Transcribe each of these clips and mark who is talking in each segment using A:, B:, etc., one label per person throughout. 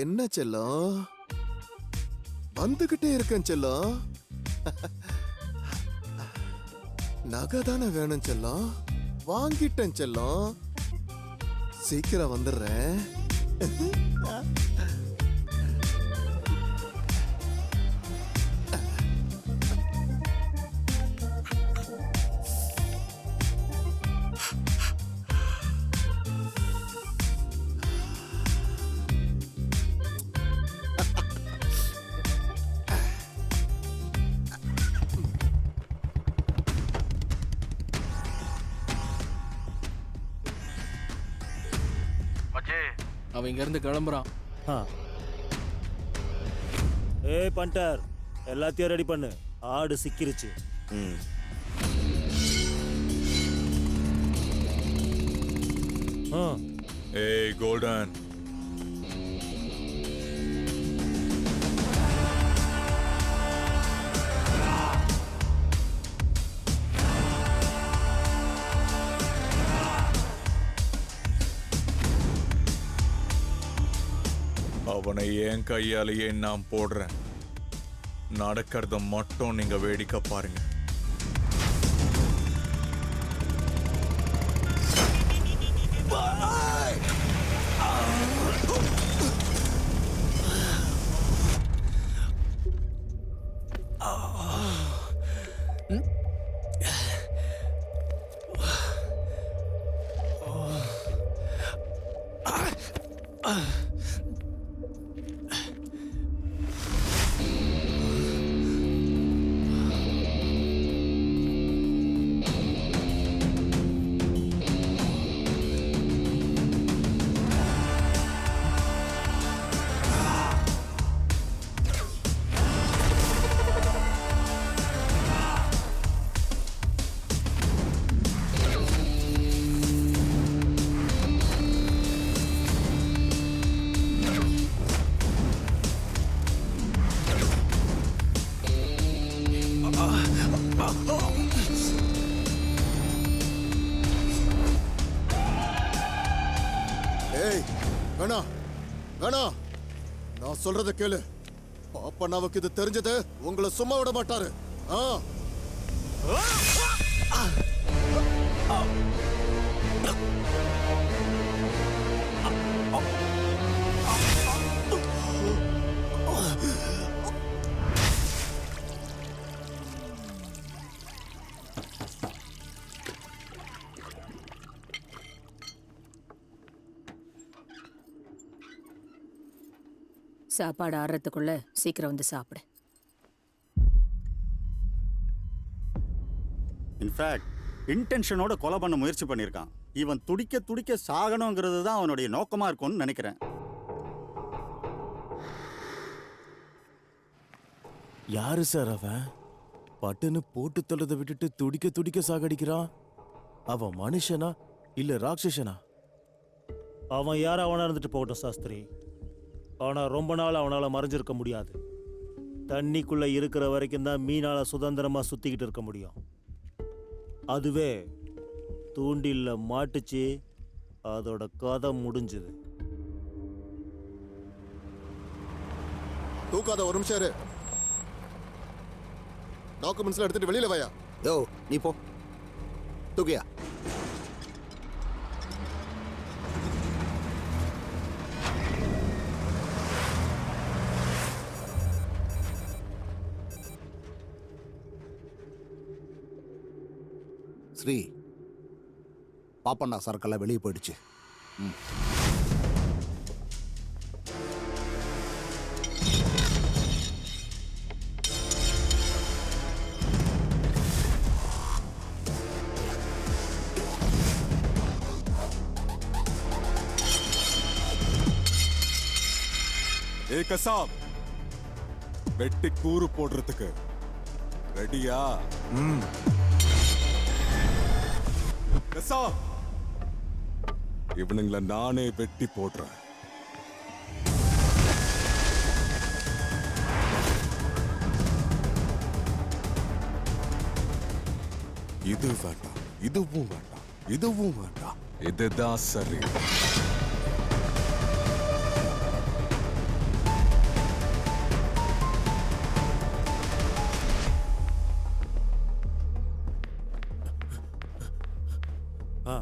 A: என்ன செல்லம்? வந்துகிட்டே இருக்கேன் செல்லம். நகை தானே வேணும் செல்லம். வாங்கிட்டேன் செல்லம். சீக்கிரம் வந்துடுறேன்.
B: அவன் இங்க இருந்து கிளம்புறான்.
C: ஏய் பண்டர், எல்லாத்தையும் ரெடி பண்ணு. ஆடு சிக்கிருச்சு.
D: ஏய் கோல்டன், அவனை என் கையாலேயே நான் போடுறேன். நடக்கிறத மட்டும் நீங்க வேடிக்கை பாருங்க.
A: ஏய் வேணா வேணா, நான் சொல்றத கேளு. பாப்பண்ணாவுக்கு இது தெரிஞ்சது உங்களை சும்மா விட மாட்டாரு.
E: சாப்பாடு ஆறதுக்குள்ள சீக்கிரம் வந்து சாப்பிடு.
F: இன்ஃபேக்ட் இன்டென்ஷனோட கொலை பண்ண முயற்சி பண்ணியிருக்கான். இவன் துடிக்க துடிக்க சாகணுங்கிறது தான் அவனுடைய நோக்கமா இருக்கும்னு நினைக்கிறேன்.
G: யாரு சார் அவன்? பட்டுன்னு போட்டு தொலைத விட்டுட்டு துடிக்க துடிக்க சாகடிக்கிறான். அவன் மனுஷனா இல்ல ராட்சசனா?
C: அவன் யார் அவனா இருந்துட்டு போகட்டும் சாஸ்திரி. ஆனா ரொம்ப நாள் அவனால மறைஞ்சிருக்க முடியாது. தண்ணிக்குள்ள இருக்கிற வரைக்கும் தான் மீனால சுதந்திரமா சுத்திக்கிட்டு இருக்க முடியும். அதுவே தூண்டில்ல மாட்டுச்சு, அதோட கதை முடிஞ்சது.
A: தூக்காத, ஒரு நிமிஷம் இரு. டாக்குமெண்ட்ஸ்ல எடுத்துட்டு வெளியில வாயா.
H: யோ நீ போ, தூக்கியா. ஸ்ரீ, பாப்பண்ணா சரக்கெல்லாம் வெளியே போயிடுச்சு.
D: ஏ கசாப், வெட்டி கூறு போடுறதுக்கு ரெடியா? கசாப், இவனுங்களை நானே வெட்டி போடுறேன். இது வேண்டாம், இதுவும் வேண்டாம், இதுவும் வேண்டாம். இதுதான் சரி.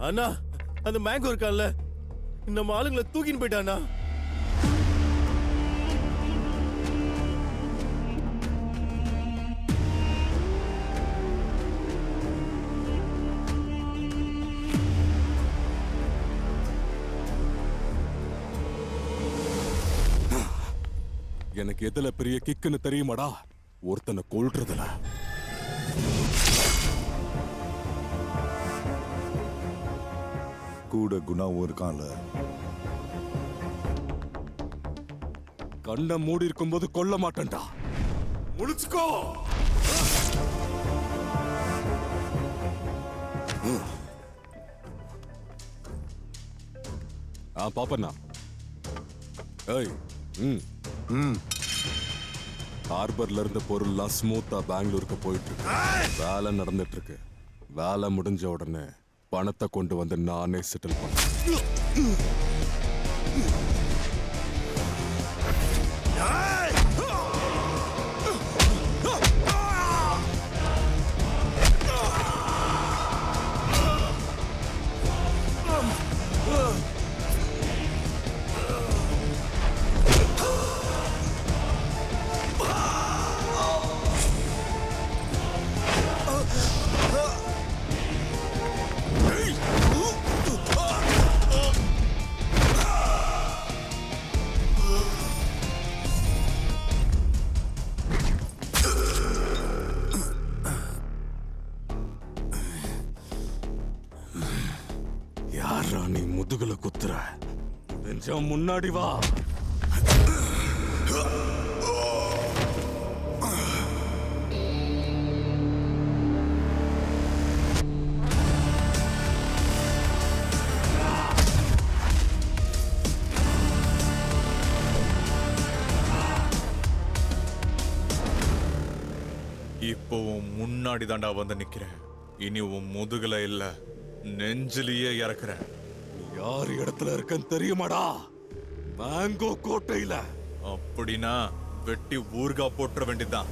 G: அண்ணா அந்த மேங்கோ இருக்கான்ல நம்ம ஆளுங்களை தூக்கின்னு போயிட்டானா.
B: எனக்கு எதுல பெரிய கிக்குன்னு தெரியுமாடா? ஒருத்தனை கொல்றதுல.
I: கூட குணாவும் இருக்கான்ல.
B: கண்ணை மூடி இருக்கும்போது கொல்ல மாட்டேன்டா. முழிச்சுக்கோ. பாப்பண்ணா. ஏய், ஹார்பர்ல இருந்த பொருள்லாம் ஸ்மூத்தா பெங்களூருக்கு போயிட்டு இருக்கு. வேலை நடந்துட்டு இருக்கு. வேலை முடிஞ்ச உடனே பணத்தை கொண்டு வந்து நானே செட்டில் பண்ண. யாரா நீ முதுகுல குத்துற? கொஞ்சம் முன்னாடி வா.
D: இப்போ உன் முன்னாடி தாண்டா வந்து நிக்கிறேன். இனி உன் முதுகுல இல்ல, நெஞ்சிலேயே இறக்குறேன்.
B: யார் இடத்துல இருக்கன்னு தெரியுமாடா? மேங்கோ கோட்டையில.
D: அப்படின்னா வெட்டி ஊர்கா போட்டுற வேண்டியதுதான்.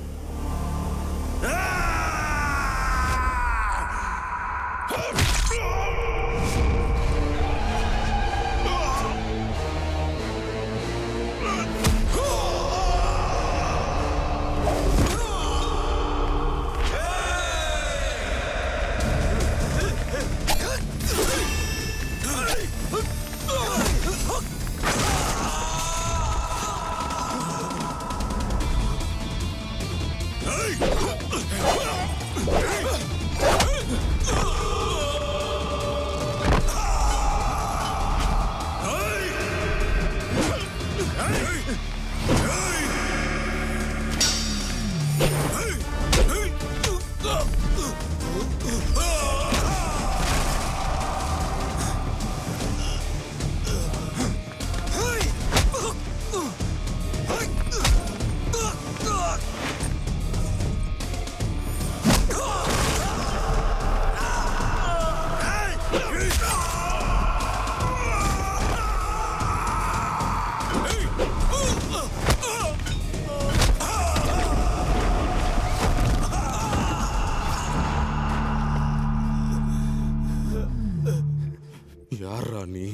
B: யாரா நீ?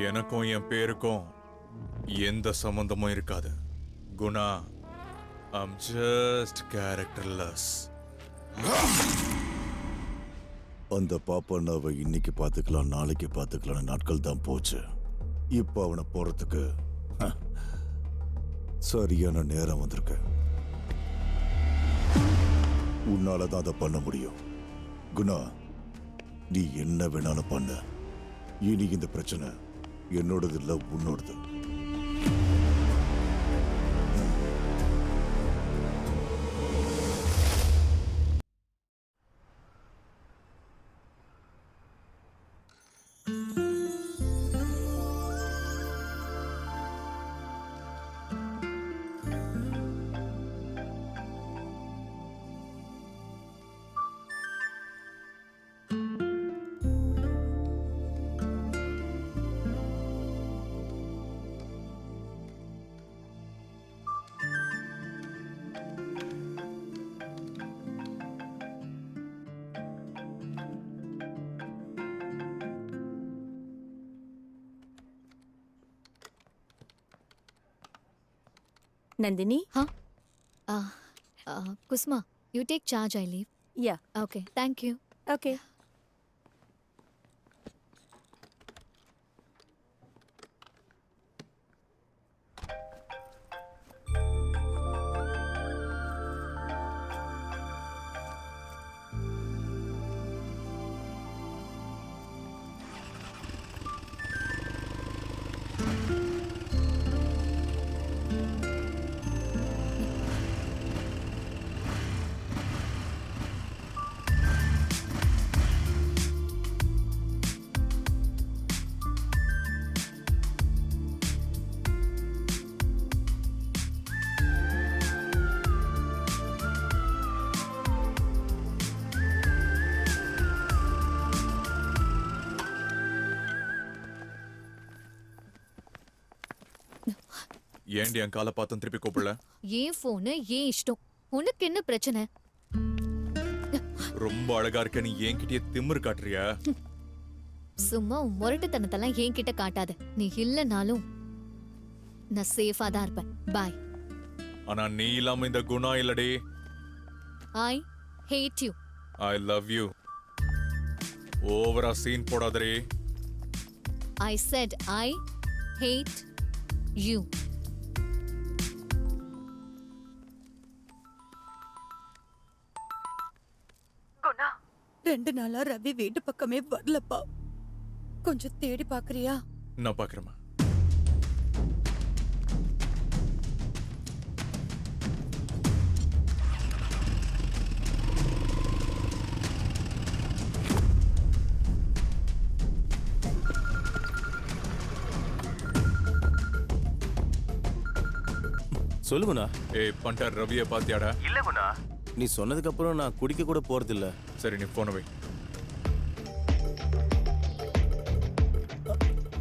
D: எனக்கும் என் பேருக்கும் எந்த சம்பந்தமும் இருக்காது. Guna, I'm just characterless.
I: அந்த பாப்பண்ணாவை இன்னைக்கு பார்த்துக்கலாம், நாளைக்கு பார்த்துக்கலாம் நாட்கள் தான் போச்சு. இப்போ அவனை போறதுக்கு சரியான நேரம் வந்திருக்கு. உன்னால தான் அதை பண்ண முடியும். குணா, நீ என்ன வேணாலும் பண்ண. இனி இந்த பிரச்சனை என்னோடது இல்ல, உன்னோடது.
E: Nandini
J: Kusma, you take charge, I leave.
E: Yeah
J: okay, thank you.
E: Okay.
D: ஏண்டி என் காலை பார்த்தும் திருப்பி கூப்பிடல?
J: ஏன் போனு, ஏன் இஷ்டம். உனக்கு என்ன பிரச்சனை?
D: ரொம்ப அழகா இருக்க, நீ என்கிட்டயே திமிரு காட்டுறியா?
J: சும்மா உன் முரட்டுத்தனத்தெல்லாம் என்கிட்ட காட்டாத. நீ இல்லனாலும் நான் சேஃபா தான் இருப்பேன். பாய்.
D: ஆனா நீ இல்லாம இந்த குணா இல்லடி.
J: I hate you.
D: I love you. ஓவரா சீன் போடாதே.
J: I said I hate you.
K: Guna, 2 நாளா ரவி வீட்டு பக்கமே வரலப்பா. கொஞ்சம் தேடி பாக்குறியா?
D: நான் பாக்குறேமா.
G: சொல்லுங்கண்ணா.
D: ஏய் பண்டர், ரவியை பாத்தியாடா?
G: இல்ல குணா. நீ சொன்னதுக்கு அப்புறம் நான் குடிக்க கூட போறது இல்ல.
D: சரி, நீ போன வை.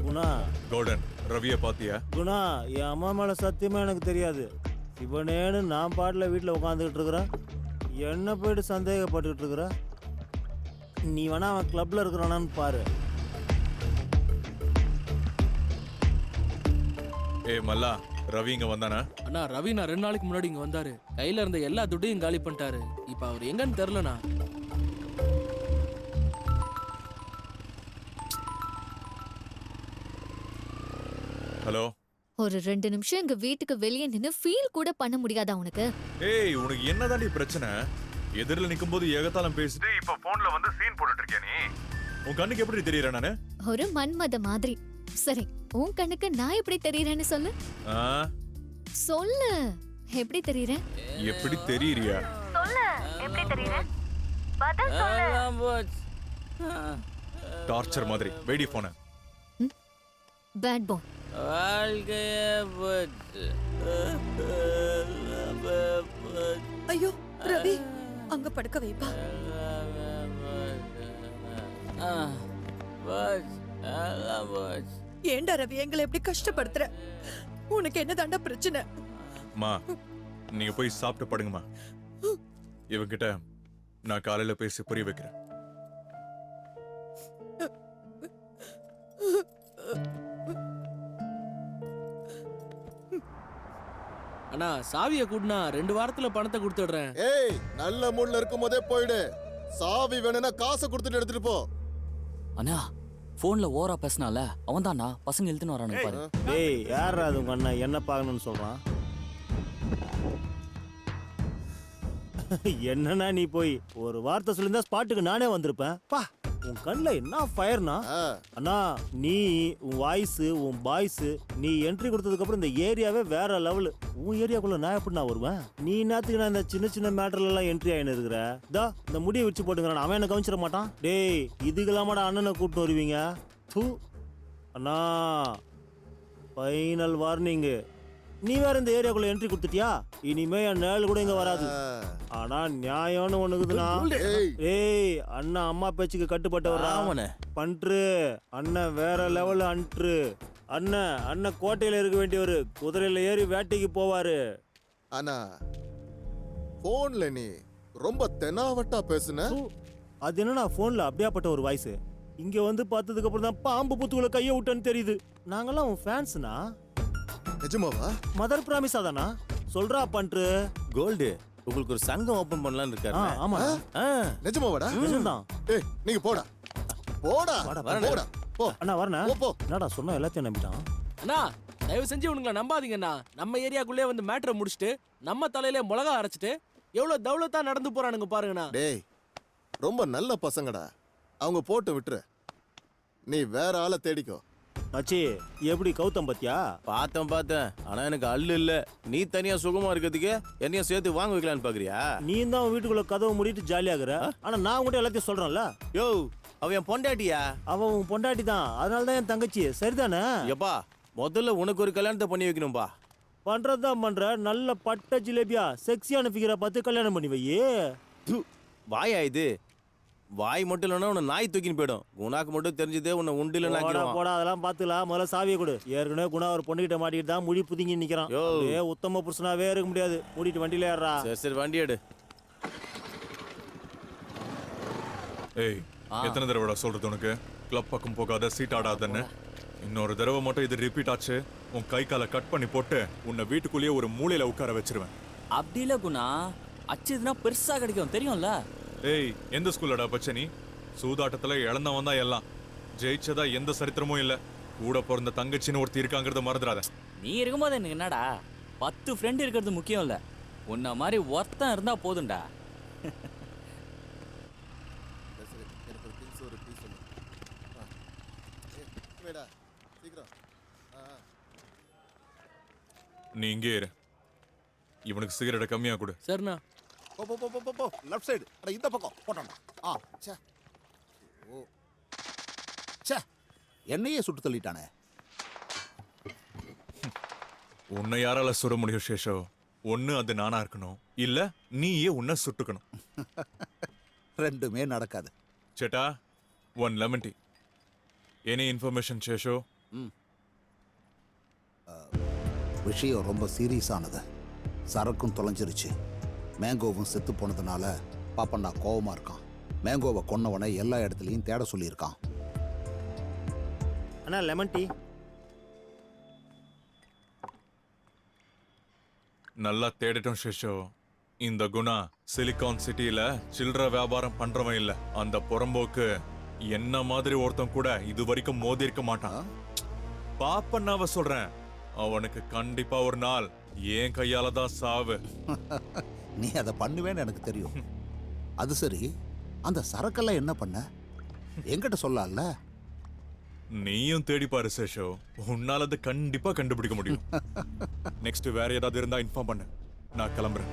C: குணா,
D: கோல்டன், ரவியை பாத்தியா?
C: குணா, என் அம்மா மேல சத்தியமா எனக்கு தெரியாது. இவனேன்னு நான் பாட்டில் வீட்டில் உட்காந்துக்கிட்டு இருக்கிறேன். என்ன போயிட்டு சந்தேகப்பட்டுக்கிட்டு இருக்கிற? நீ வேணா அவன் கிளப்ல இருக்கிறானான்னு பாரு.
D: ஏய் மல்லா, ரவி இங்க வந்தானா?
L: அண்ணா, ரவி நான் 2 நாளைக்கு முன்னாடி இங்க வந்தாரு. கையில இருந்த எல்லா துட்டையும் காலி பண்ணிட்டாரு. இப்ப அவர் எங்கன்னு தெரியலண்ணா.
D: ஹலோ.
J: ஒரு 2 நிமிஷம் எங்க வீட்டுக்கு வெளியே நின்னு ஃபீல் கூட பண்ண முடியாதா உனக்கு?
D: ஏய், உனக்கு என்னதாண்டி பிரச்சனை? எதிரில நிக்கும்போது ஏகத்தாளம் பேசிட்டு இப்ப போன்ல வந்து சீன் போட்டுட்டு இருக்கியா நீ? உன் கண்ணுக்கு எப்படி தெரியற நானு?
J: ஒரு மன்மத மாதிரி. சரி, உன் கண்ணுக்கு நான் எப்படி தெரியறேன்னு சொல்லு. சொல்லு, எப்படி தெரியறேன்?
D: எப்படி தெரியறியா?
K: சொல்லு, எப்படி தெரியற? பதில் சொல்லு.
D: டார்ச்சர் மாதிரி. வெடி போன.
J: Bad boy.
K: ஐயோ ரவி, அங்க படுக்க வைப்பா. ஏண்டா ரவி எங்களை எப்படி கஷ்டப்படுத்துற? உனக்கு என்ன தாண்டா பிரச்சனை?
D: மா, நீங்க போய் சாப்பிட்டு படுங்கம்மா. இவங்கிட்ட நான் காலையில பேசி புரிய வைக்கிறேன்.
L: அண்ணா, சாவியை கூட்டினா 2 வாரத்துல பணத்தை கொடுத்துடுறேன்.
A: ஏய், நல்ல மூட்ல இருக்கும் போதே போயிடு. சாவி வேணும்னா காசை கொடுத்துட்டு எடுத்துட்டு போ.
M: அண்ணா, போன்ல ஓரா பேசினால அவன் தானா பசங்க எழுத்துன்னு வரானு பாரு.
C: டேய், யாரா அது உங்க அண்ணா? என்ன பார்க்கணும்னு சொல்றான்? என்னன்னா நீ போய் ஒரு வார்த்தை சொல்லியிருந்தா ஸ்பாட்டுக்கு நானே வந்திருப்பேன். பா, உன் கண்ணில் என்ன ஃபயர்னா? அண்ணா, நீ உன் வாய்ஸ், உன் பாய்ஸ், நீ என்ட்ரி கொடுத்ததுக்கு அப்புறம் இந்த ஏரியாவே வேற லெவலு. உன் ஏரியாக்குள்ள நான் எப்படி நான் வருவேன்? நீ நேரத்துக்கு நான் இந்த சின்ன சின்ன மேட்டர்ல எல்லாம் என்ட்ரி ஆயின்னு இருக்கிற. இதா இந்த முடியை வச்சு போட்டுங்கிறான். அவன் என்ன கவனிச்சிட மாட்டான். டேய், இதுக்கெல்லாமாடா அண்ணனை கூப்பிட்டு வருவீங்க? தூ அண்ணா, ஃபைனல் வார்னிங். நீ வேற இந்த ஏரியாக்குள்ள என்ட்ரி கொடுத்துட்டியா? இனிமே என் நேள் கூட இங்க வராது. ஆனா நியாயம்னு ஒண்ணுக்குதுண்ணா. ஏய், அண்ணா அம்மா பேச்சுக்கு கட்டுப்பட்டவர் பண்று. அண்ணன் வேற லெவல் அன்று. அண்ணன் கோட்டையில இருக்க வேண்டியவர் குதிரையில ஏறி வேட்டைக்கு போவாரு.
A: ஆனா போன்ல நீ ரொம்ப தெனாவட்டா பேசுன.
C: அது என்னன்னா போன்ல அப்படியாப்பட்ட ஒரு வாய்ஸ். இங்க வந்து பார்த்ததுக்கு அப்புறம் தான் பாம்பு புத்துக்குள்ள கைய விட்டேன்னு தெரியுது. நாங்கெல்லாம் உன் ஃபேன்ஸ்னா.
A: நிஜமாவா?
C: மதர் பிராமிஸா தானா? சொல்றா பண்று.
G: கோல்டு உங்களுக்கு ஒரு சங்கம் ஓபன் பண்ணலாம்னு இருக்காரு.
C: ஆமா.
A: நிஜமாவாடா?
C: நிஜம்தான்.
A: ஏய் நீங்க போடா போடா போடா போ.
C: அண்ணா வரண்ணா.
A: போ
C: என்னடா சொன்ன எல்லாத்தையும் நம்பிட்டான்.
L: அண்ணா தயவு செஞ்சு உங்களை நம்பாதீங்கண்ணா. நம்ம ஏரியாக்குள்ளே வந்து மேட்ரை முடிச்சுட்டு நம்ம தலையில மிளகா அரைச்சிட்டு எவ்வளவு தௌலத்தா நடந்து போறானுங்க பாருங்கண்ணா.
A: டேய் ரொம்ப நல்ல பசங்கடா, அவங்க போட்டு விட்டுரு, நீ வேற ஆளை தேடிக்கோ.
C: மச்சி எப்படி கௌதம் பத்தியா?
G: பார்த்தேன். ஆனா எனக்கு அல்லு இல்ல. நீ தனியா சுகமா இருக்கிறதுக்கு என்னையும் சேர்த்து வாங்க வைக்கலான்னு பாக்குறியா?
C: நீ தான் உன் வீட்டுக்குள்ள கதவை மூடிட்டு ஜாலியாகுற. ஆனா நான் உங்ககிட்ட எல்லாத்தையும் சொல்றேன்ல.
G: யோ அவன் என் பொண்டாட்டியா?
C: அவன் உன் பொண்டாட்டி தான், அதனால தான் என் தங்கச்சி. சரிதானே?
G: எப்பா முதல்ல உனக்கு ஒரு கல்யாணத்தை பண்ணி வைக்கணும்பா.
C: பண்றதுதான் பண்ற. நல்ல பட்ட ஜிலேபியா செக்ஸியான ஃபிகரை பார்த்து கல்யாணம் பண்ணி வை.
G: வாயா இது? வாய் மட்டும் இல்லைன்னா உன்னை நாய் தூக்கின்னு போயிடும். குணாக்கு மட்டும் தெரிஞ்சதே உன்னை உண்டில
C: போடா அதெல்லாம் பாத்துக்கலாம். முதல்ல சாவியை கொடு. ஏற்கனவே குணா ஒரு பொண்ணுகிட்ட மாட்டிட்டு தான் முடி புதுங்கி நிக்கிறான். உத்தம புருஷனாவே இருக்க முடியாது. மூடிட்டு வண்டியில ஏறா.
G: சரி வண்டி எடு.
D: ஏய் எத்தனை தடவை சொல்றது உனக்கு கிளப் பக்கம் போகாத, சீட் ஆடாதன்னு? இன்னொரு தடவை மட்டும் இது ரிப்பீட் ஆச்சு, உன் கை காலை கட் பண்ணி போட்டு உன்னை வீட்டுக்குள்ளேயே ஒரு மூலையில உட்கார வச்சிருவேன்.
M: அப்படி இல்ல குணா, அச்சுதுன்னா பெருசா கிடைக்கும் தெரியும்ல.
D: ஏய் எந்த ஸ்கூல்லடா பச்ச நீ? சூதாட்டத்துல இழந்தவன் தான் எல்லாம், ஜெயிச்சதா எந்த சரித்திரமும் இல்ல. கூட பிறந்த தங்கச்சின்னு ஒருத்தி இருக்காங்கிறத மறந்துடாத.
M: நீ இருக்கும்போது எனக்கு என்னடா 10 ஃப்ரெண்ட் இருக்கிறது முக்கியம் இல்ல, உன்ன மாதிரி ஒருத்தன் இருந்தா போதும்டா.
D: நீ இங்கே இரு, இவனுக்கு சிகரெட்டை கம்மியா கொடு.
L: சரிண்ணா.
H: போ போ போ போ போ லெஃப்ட் சைடு. அட இந்த பக்கம் போட்டான்டா. ச்சே ஓ ச்சே என்னையே சுட்டு தள்ளிட்டானே.
D: உன்னை யாரால சுட முடியும் சேஷோ? ஒண்ணு அது நானா இருக்கணும், இல்ல நீயே உன்னை சுட்டுக்கணும்.
H: ரெண்டுமே நடக்காது.
D: சேட்டா 1 லெமன் டீ. எனி இன்ஃபர்மேஷன் சேஷோ?
H: விஷயம் ரொம்ப சீரியஸானது. சரக்கும் தொலைஞ்சிருச்சு, மேங்கோவும் செத்து போனதுனால பாப்பண்ணா கோவமா இருக்கான். மேங்கோவை கொன்னவனை எல்லா இடத்துலையும் தேட சொல்லியிருக்கான்.
C: அண்ணா லெமன் டீ.
D: நல்லா தேடட்டும் சேஷோ. இந்த குணா சிலிகான் சிட்டியில சில்லற வியாபாரம் பண்றவன் இல்ல. அந்த புறம்போக்கு என்ன மாதிரி ஒருத்தன் கூட இது வரைக்கும் மோதி இருக்க மாட்டான். பாப்பண்ணாவ சொல்றேன், அவனுக்கு கண்டிப்பா ஒரு நாள் ஏன் கையால தான் சாவு.
H: நீ அதை பண்ணுவேன்னு எனக்கு தெரியும். அது சரி, அந்த சரக்கெல்லாம் என்ன பண்ண? என்கிட்ட சொல்லல.
D: நீயும் தேடி பாரு சேஷோ, உன்னால அது கண்டிப்பா கண்டுபிடிக்க முடியும். நெக்ஸ்ட் வேற ஏதாவது இருந்தா இன்ஃபார்ம் பண்ணு, நான் கிளம்புறேன்.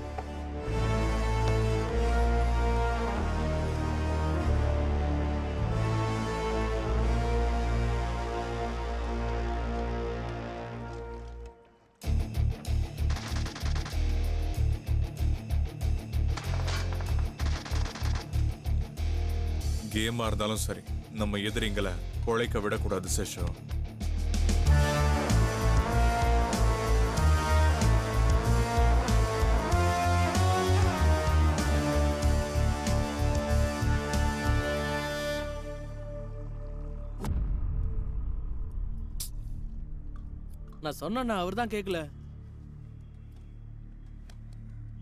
D: கேமா இருந்தாலும் சரி, நம்ம எதிரிங்களை பொழைக்க விடக்கூடாது சேஷோ.
L: நான் சொன்னா அவர் தான் கேட்கல.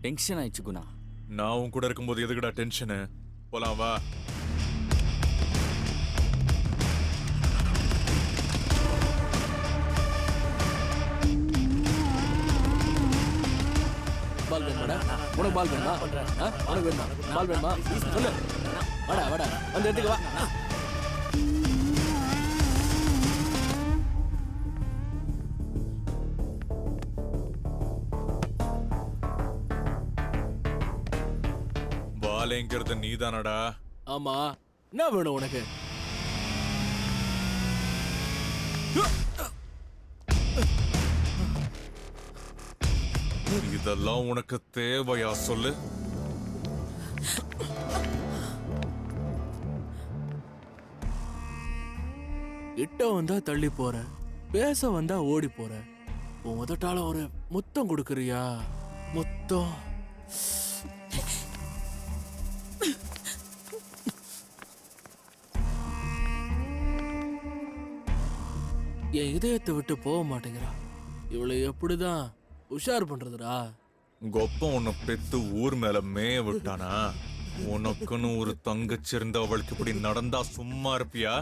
M: டென்ஷன் ஆயிடுச்சு குணா.
D: நான் உன் கூட இருக்கும்போது எதுக்குடா டென்ஷனு? போலாம் வா.
L: பால் வேணுமாடா? உனக்கு பால் வேணுமா? உனக்கு வேணுமா? பால் வேணுமா? சொல்லு. வாடா வாடா வந்து எடுத்துக்க வா.
D: பாலேங்கிறது நீதானடா?
L: ஆமா, என்ன வேணும் உனக்கு?
D: இதெல்லாம் உனக்கு தேவையா சொல்லு?
L: கிட்ட வந்தா தள்ளி போற, பேச வந்தா ஓடி போற. உன் உதட்டால ஒரு முத்தம் கொடுக்கறியா? முத்தம். என் இதயத்தை விட்டு போக மாட்டேங்கிறா. இவளை எப்படிதான் உஷார் பண்றதுடா?
D: கொப்பம் உன்னை பெத்து ஊர் மேல மேய விட்டானா? உனக்குன்னு ஒரு தங்கச்சி இருந்த அவளுக்கு இப்படி நடந்தா சும்மா இருப்பியா?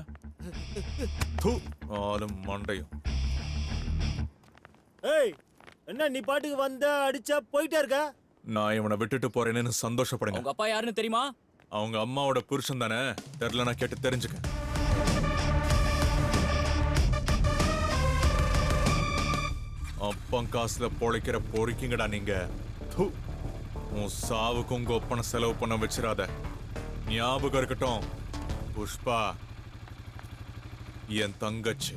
D: ஆளும் மண்டையும்.
C: ஏய், என்ன நீ பாட்டுக்கு வந்த அடிச்சா போயிட்டே இருக்க?
D: நான் இவனை விட்டுட்டு போறேன்னு சந்தோஷப்படுங்க.
M: உங்க அப்பா யாருன்னு தெரியுமா?
D: அவங்க அம்மாவோட புருஷன் தானே. தெரியல, நான் கேட்டு தெரிஞ்சுக்க. அப்பன் காசுல பொழைக்கிற பொறுக்கிங்கடா நீங்க. உன் சாவுக்கு உங்க ஒப்பனை செலவு பண்ண வச்சிடாத. ஞாபகம் இருக்கட்டும், புஷ்பா என் தங்கச்சி.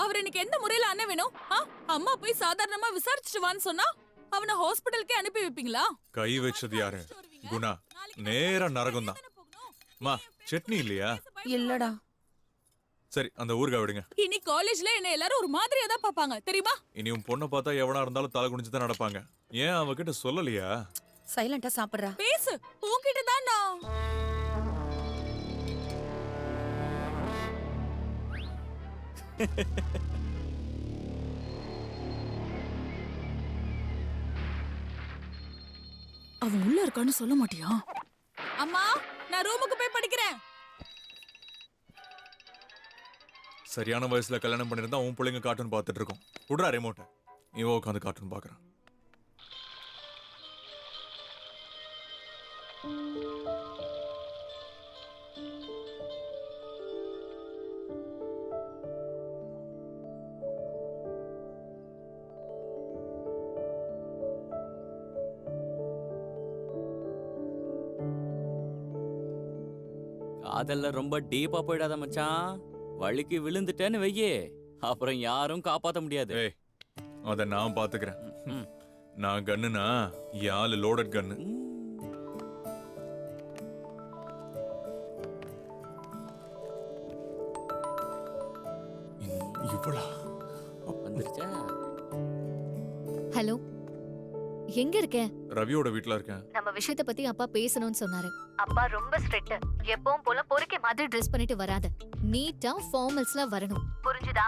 K: அவர் எனக்கு எந்த முறையில அண்ணன் வேணும்? அம்மா போய் சாதாரணமா விசாரிச்சுட்டு வான்னு சொன்னா அவனை ஹாஸ்பிடலுக்கே அனுப்பி வைப்பீங்களா?
D: கை வச்சது யாரு? குணா. நேரா நரகம் தான். மா, சட்னி இல்லையா?
K: இல்லடா.
D: சரி, அந்த ஊருகா விடுங்க.
K: இனி காலேஜ்ல என்ன எல்லாரும் ஒரு மாதிரியா தான் பாப்பாங்க, தெரியுமா?
D: இனி உன் பொண்ணை பார்த்தா எவனா இருந்தாலும் தலை குனிஞ்சு தான் நடப்பாங்க. ஏன் அவகிட்ட சொல்லலையா?
K: சைலண்டா சாப்பிடுறா. பேசு, உன்கிட்ட தான் நான். அவன் உள்ள இருக்கான்னு சொல்ல மாட்டியா? அம்மா, நான் ரூமுக்கு போய் படிக்கிறேன்.
D: சரியான வயசுல கல்யாணம் பண்ணிருந்தா உன் பிள்ளைங்க கார்ட்டூன் பார்த்துட்டு இருக்கோம். விடுறா ரிமோட்டை. இவன் உட்காந்து கார்ட்டூன் பார்க்கறான்.
M: காதல்ல ரொம்ப டீப்பா போயிடாத மச்சான். வழிக்கு விழுந்துட்டேன்னு வையே, அப்புறம் யாரும் காப்பாத்த முடியாது.
D: ஏய், அத நான் பாத்துக்கிறேன். நான் கன்னுனா யாழ் லோடட் கன்னு. இவ்வளா
M: வந்துருச்சா?
J: ஹலோ, எங்க இருக்க?
D: ரவியோட வீட்ல இருக்கேன்.
J: நம்ம விஷயத்தை பத்தி அப்பா பேசணும்னு சொன்னாரு. அப்பா ரொம்ப ஸ்ட்ரிக்ட். எப்பவும் போல பொறுக்கி மாதிரி ட்ரெஸ் பண்ணிட்டு வராத. நீட்டா ஃபார்மல்ஸ்ல வரணும். புரிஞ்சுதா?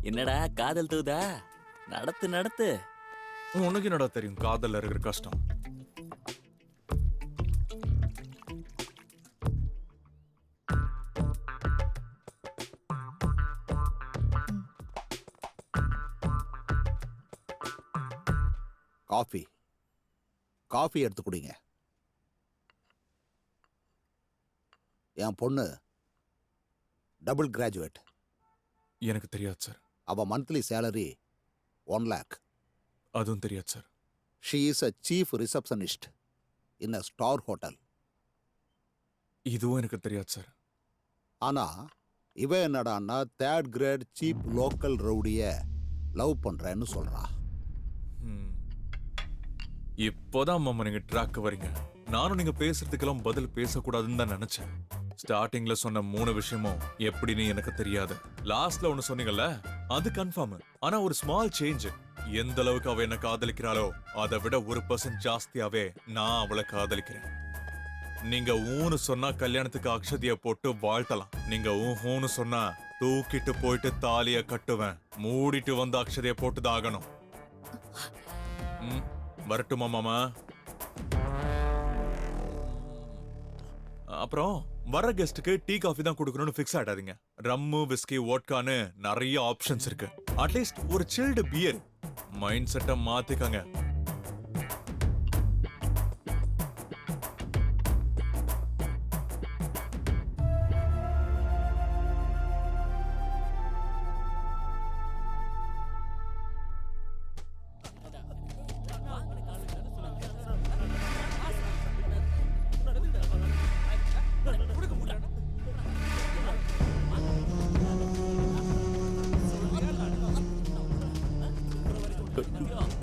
M: என்னடா காதல் தூதா? நடத்து நடத்து.
D: உனக்கு என்னடா தெரியும் காதல்ல இருக்கிற கஷ்டம்?
H: காஃபி காஃபி எடுத்து குடிங்க. என் பொண்ணு டபுள் கிராஜுவேட்.
D: எனக்கு தெரியாது சார்.
H: அவ மந்த்லி சேலரி 1 lakh.
D: அதுவும் தெரியாது sir.
H: She is a chief receptionist in a star hotel.
D: இதுவும் எனக்கு தெரியாது சார்.
H: ஆனா இவ என்னடான்னா 3rd கிரேட் சீப் லோக்கல் ரவுடிய லவ் பண்றேன்னு சொல்றா.
D: இப்போதான் மாமா நீங்க ட்ராக் வரீங்க. நானும் நீங்க பேசுறதுக்கெல்லாம் பதில் பேசக்கூடாதுன்னு தான் நினைச்சேன். ஸ்டார்டிங்ல சொன்ன 3 விஷயமும் எப்படின்னு எனக்கு தெரியாது. லாஸ்ட்ல ஒன்னு சொன்னீங்கல்ல, அது கன்ஃபார்ம். ஆனா ஒரு ஸ்மால் சேஞ்ச். எந்த அளவுக்கு அவ என்ன காதலிக்கிறாளோ அதை விட 1% ஜாஸ்தியாவே நான் அவளை காதலிக்கிறேன். நீங்க ஊன்னு சொன்னா கல்யாணத்துக்கு அக்ஷதிய போட்டு வாழ்த்தலாம். நீங்க ஊன்னு சொன்னா தூக்கிட்டு போயிட்டு தாலிய கட்டுவேன். மூடிட்டு வந்து அக்ஷதிய போட்டுதான் ஆகணும். வரட்டுமா மாமா? அப்புறம் வர கெஸ்ட்டுக்கு டீ காஃபி தான் கொடுக்கணும்னு ஃபிக்ஸ் ஆயிடாதீங்க. ரம்மு, விஸ்கி, வோட்கான்னு நிறைய ஆப்ஷன்ஸ் இருக்கு. அட்லீஸ்ட் ஒரு சில்டு பியர். மைண்ட் செட்டை மாத்திக்கங்க.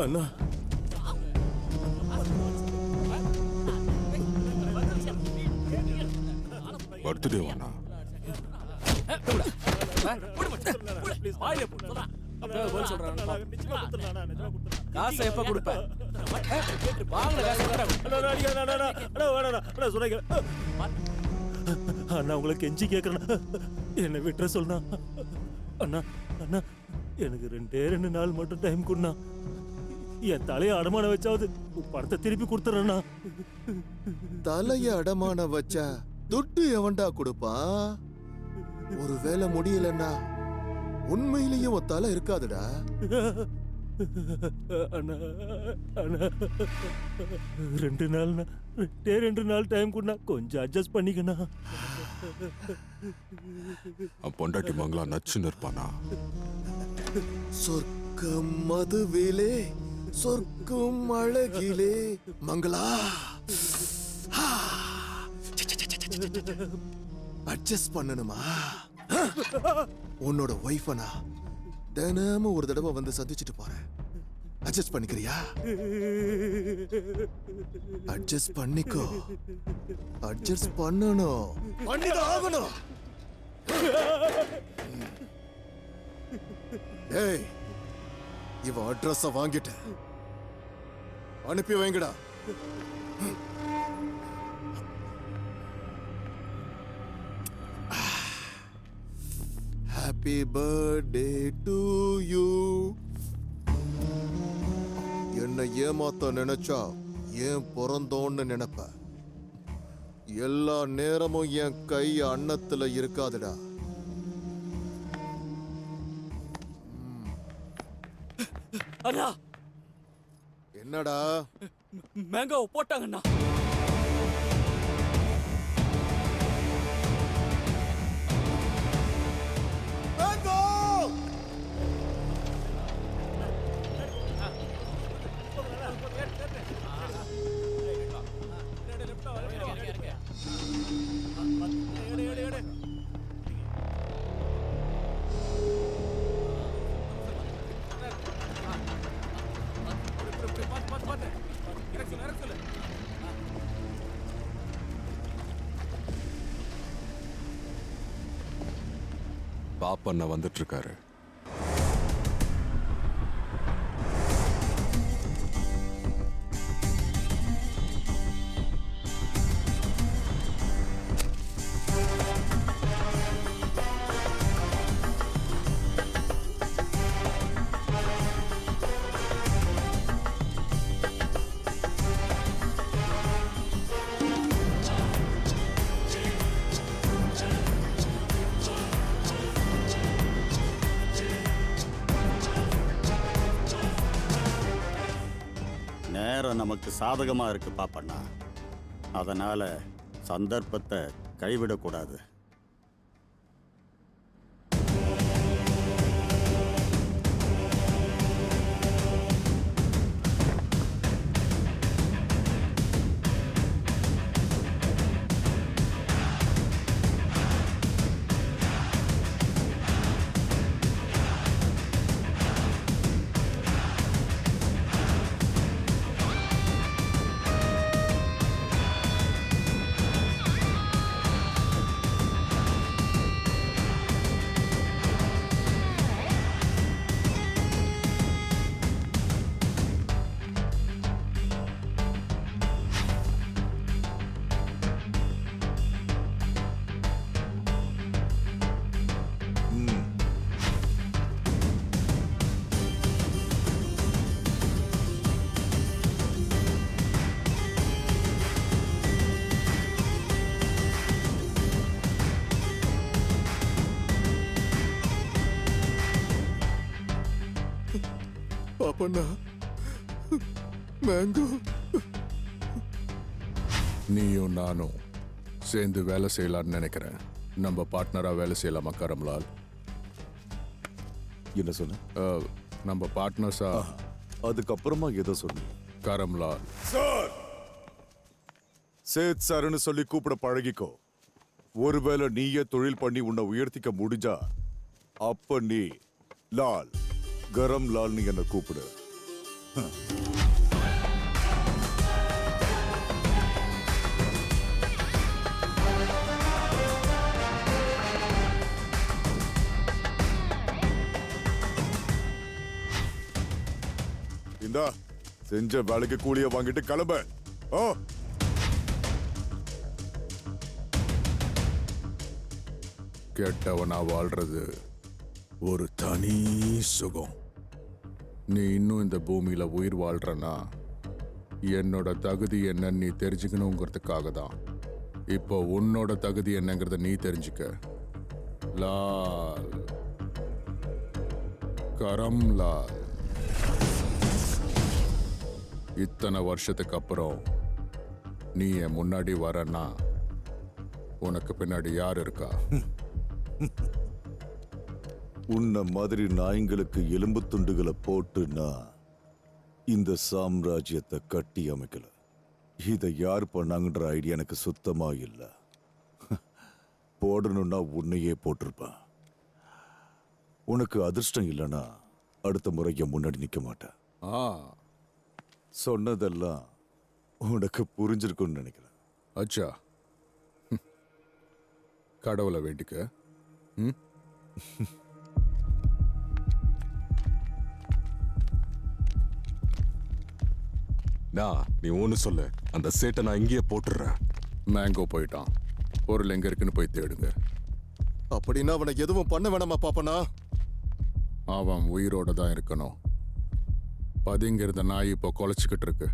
G: அண்ணா,
B: பர்த்டே வாண்ணா.
L: காசை எப்ப கொடுப்ப வாங்கல காசை
C: அண்ணா உங்களை கெஞ்சி கேட்கறேன், என்னை விட்டுற சொல்லுண்ணா. அண்ணா அண்ணா எனக்கு 2 நாள் மட்டும் டைம் கொடுண்ணா. என் தலையை அடமான வச்சாவது பணத்தை திருப்பி கொடுத்துறேண்ணா.
A: தலைய அடமான வச்சா துட்டு எவன்டா கொடுப்பான்? ஒரு வேலை முடியலன்னா உண்மையிலேயே உன் தலை இருக்காதுடா.
C: அண்ணா அண்ணா 2 நாள்ண்ணா, 2 நாள் டைம் கொடுண்ணா, கொஞ்சம் அட்ஜஸ்ட் பண்ணிக்கண்ணா.
B: பொண்டாட்டி மங்களா நச்சுன்னு இருப்பானா?
A: சொர்க்கம் மதுவிலே சொர்க்கம் அழகிலே மங்களா அட்ஜஸ்ட் பண்ணணுமா? உன்னோட ஒய்ஃபனா தினமும் ஒரு தடவை வந்து சந்திச்சுட்டு போறேன். அட்ஜஸ்ட் பண்ணிக்கிறியா? அட்ஜஸ்ட் பண்ணிக்கோ. அட்ஜஸ்ட் பண்ணணும், பண்ணிதான் ஆகணும். ஏய், இவ அட்ரஸ வாங்கிட்ட, அனுப்பி வைங்கடா. Happy birthday to you. என்னை ஏமாத்த நினைச்சா ஏன் பிறந்தோன்னு நினைப்ப. எல்லா நேரமும் என் கை அன்னத்துல இருக்காதுடா.
M: அண்ணா
A: என்னடா?
M: மேங்கோ போட்டாங்கண்ணா.
B: பாப்பண்ண வந்துட்டு இருக்காரு.
F: நேரம் நமக்கு சாதகமா இருக்கு பாப்பண்ணா. அதனால சந்தர்ப்பத்தை கைவிடக்கூடாது.
A: பாப்பண்ணா, மேங்கோ.
N: நீயும் நானும் சேர்ந்து வேலை செய்யலாம்னு நினைக்கிறேன். நம்ம பார்ட்னரா வேலை செய்யலாமா கரம்லால்?
I: என்ன சொன்ன?
N: நம்ம பார்ட்னர்ஸா.
I: அதுக்கப்புறமா எதை சொன்ன?
N: கரம்லால்
I: சார். சேத் சார்னு சொல்லி கூப்பிட பழகிக்கோ. ஒருவேளை நீயே தொழில் பண்ணி உன்னை உயர்த்திக்க முடிஞ்சா அப்ப நீ லால், கரம் லால்னு என்ன கூப்பிடு. இந்தா செஞ்ச வேலைக்கு கூலிய வாங்கிட்டு கிளம்ப. ஓ
N: கெட்டவனா வாழ்றது ஒரு தனி சுகம். நீ இன்னும் இந்த பூமியில உயிர் வாழ்றனா என்னோட தகுதி என்னன்னு நீ தெரிஞ்சுக்கணுங்கிறதுக்காக தான். இப்போ உன்னோட தகுதி என்னங்கிறத நீ தெரிஞ்சுக்க. லால், கரம்லால். இத்தனை வருஷத்துக்கு அப்புறம் நீ என் முன்னாடி வரனா உனக்கு பின்னாடி யார் இருக்கா?
I: உன்ன மாதிரி நாய்ங்களுக்கு எலும்பு துண்டுகளை போட்டுனா இந்த சாம்ராஜ்யத்தை கட்டி அமைக்கல. இதை யார் பண்ணாங்கன்ற ஐடியா எனக்கு சுத்தமா இல்லை. போடணும்னா உன்னையே போட்டிருப்பேன். உனக்கு அதிர்ஷ்டம் இல்லைன்னா அடுத்த முறை என் முன்னாடி நிற்க மாட்டேன். சொன்னதெல்லாம் உனக்கு புரிஞ்சிருக்கும்னு நினைக்கிறேன்.
N: அச்சா, கடவுளை வேண்டிக்க. ம்,
B: நீ ஒன்று சொல்லு, அந்த சேட்டை நான் இங்கேயே போட்டுடுறேன்.
N: மேங்கோ போயிட்டான். பொருள் எங்க இருக்குன்னு போய் தேடுங்க.
A: அப்படின்னா அவனை எதுவும் பண்ண வேணாமா பாப்பனா?
N: அவன் உயிரோட தான் இருக்கணும். பதிங்கிறத நாய் இப்போ குலைச்சிக்கிட்டு இருக்கு.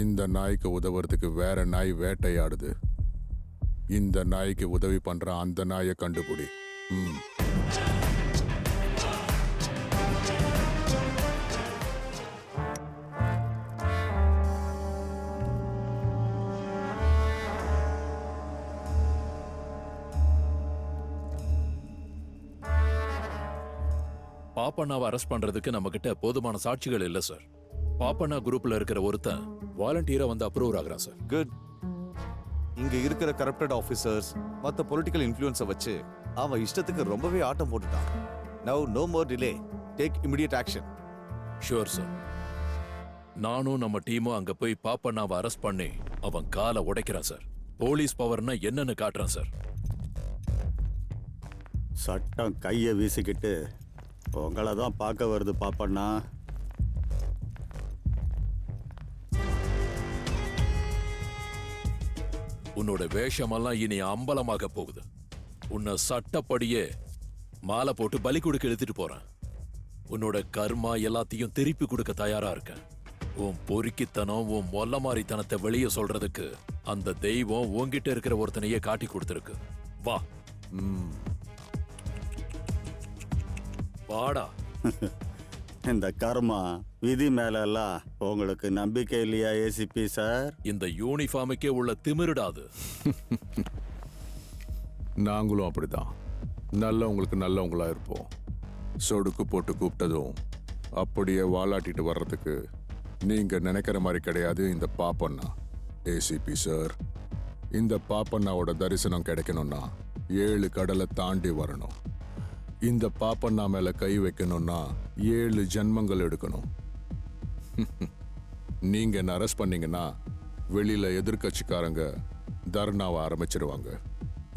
N: இந்த நாய்க்கு உதவுறதுக்கு வேற நாய் வேட்டையாடுது. இந்த நாய்க்கு உதவி பண்ற அந்த நாயை கண்டுபிடி. ம்.
O: பாப்பண்ணாவை அரெஸ்ட் பண்றதுக்கு நம்ம கிட்ட போதுமான சாட்சிகள் இல்ல சார். பாப்பண்ணா குரூப்ல இருக்கிற ஒருத்தன் வாலண்டியரா வந்து அப்ரூவ் ஆகுறான் சார்.
P: குட். இங்க இருக்கிற கரப்டட் ஆபீசர்ஸ் மத்த பொலிட்டிக்கல் இன்ஃப்ளூயன்ஸை வச்சு அவன் இஷ்டத்துக்கு ரொம்பவே ஆட்டம் போட்டுட்டான். Now no more delay. Take immediate action.
O: Sure sir. நானும் நம்ம டீமும் அங்க போய் பாப்பண்ணாவை அரெஸ்ட் பண்ணி அவன் காலை உடைக்கிறான் சார். போலீஸ் பவர்னா என்னன்னு காட்டுறான் சார்.
F: சட்டம் கையை வீசிக்கிட்டு உங்களை தான் பார்க்க வருது பாப்பண்ணா.
O: உன்னோட வேஷமெல்லாம் இனி அம்பலமாக போகுது. உன்னை சட்டப்படியே மாலை போட்டு பலி கொடுக்க எடுத்துட்டு போறேன். உன்னோட கர்மா எல்லாத்தையும் திருப்பி கொடுக்க தயாரா இருக்கேன். உன் பொறுக்கித்தனம், உன் மொல்ல மாதிரித்தனத்தை வெளியே சொல்றதுக்கு அந்த தெய்வம் உன்கிட்ட இருக்கிற ஒருத்தனையே காட்டி கொடுத்துருக்கு. வா. வாடா.
F: இந்த கர்மா விதி மேல எல்லாம் உங்களுக்கு நம்பிக்கை இல்லையா ஏசிபி சார்?
O: இந்த யூனிஃபார்முக்கே உள்ள திமிருடாது.
N: நாங்களும் அப்படிதான். நல்லவங்களுக்கு நல்லவங்களா இருப்போம். சொடுக்கு போட்டு கூப்பிட்டதும் அப்படியே வாலாட்டிட்டு வர்றதுக்கு நீங்க நினைக்கிற மாதிரி கிடையாது இந்த பாப்பண்ணா. ஏசிபி சார், இந்த பாப்பண்ணாவோட தரிசனம் கிடைக்கணும்னா 7 கடலை தாண்டி வரணும். இந்த பாப்பண்ணா மேல கை வைக்கணும்னா 7 ஜென்மங்கள் எடுக்கணும். நீங்க என்ன அரெஸ்ட் பண்ணீங்கன்னா வெளியில எதிர்கட்சிக்காரங்க தர்ணாவை ஆரம்பிச்சிருவாங்க.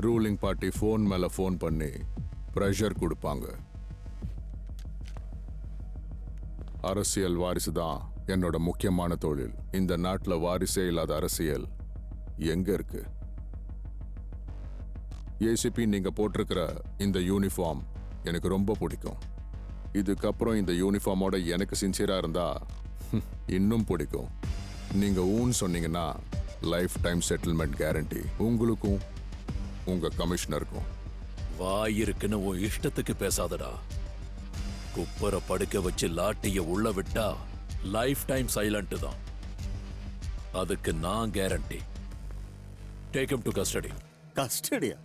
N: ரூலிங் பார்ட்டி ஃபோன் மேல ஃபோன் பண்ணி ப்ரெஷர் கொடுப்பாங்க. அரசியல் வாரிசு தான் என்னோட முக்கியமான தொழில். இந்த நாட்டில் வாரிசே இல்லாத அரசியல் எங்க இருக்கு? ஏசிபி, நீங்க போட்டிருக்கிற இந்த யூனிஃபார்ம் எனக்கு ரொம்ப பிடிக்கும். இதுக்கப்புறம் இந்த யூனிஃபார்மோட எனக்கு சின்சியரா இருந்தா இன்னும் பிடிக்கும். நீங்க ஊன்னு சொன்னீங்கன்னா லைஃப் டைம் செட்டில்மெண்ட் கேரண்டி உங்களுக்கும் உங்க கமிஷனருக்கும்.
O: வாயிருக்குன்னு உன் இஷ்டத்துக்கு பேசாதடா. குப்பரை படுக்க வச்சு லாட்டிய உள்ள விட்டா லைஃப் டைம் சைலண்ட் தான். அதுக்கு நான் guarantee. Take him to custody.
F: கஸ்டடியா?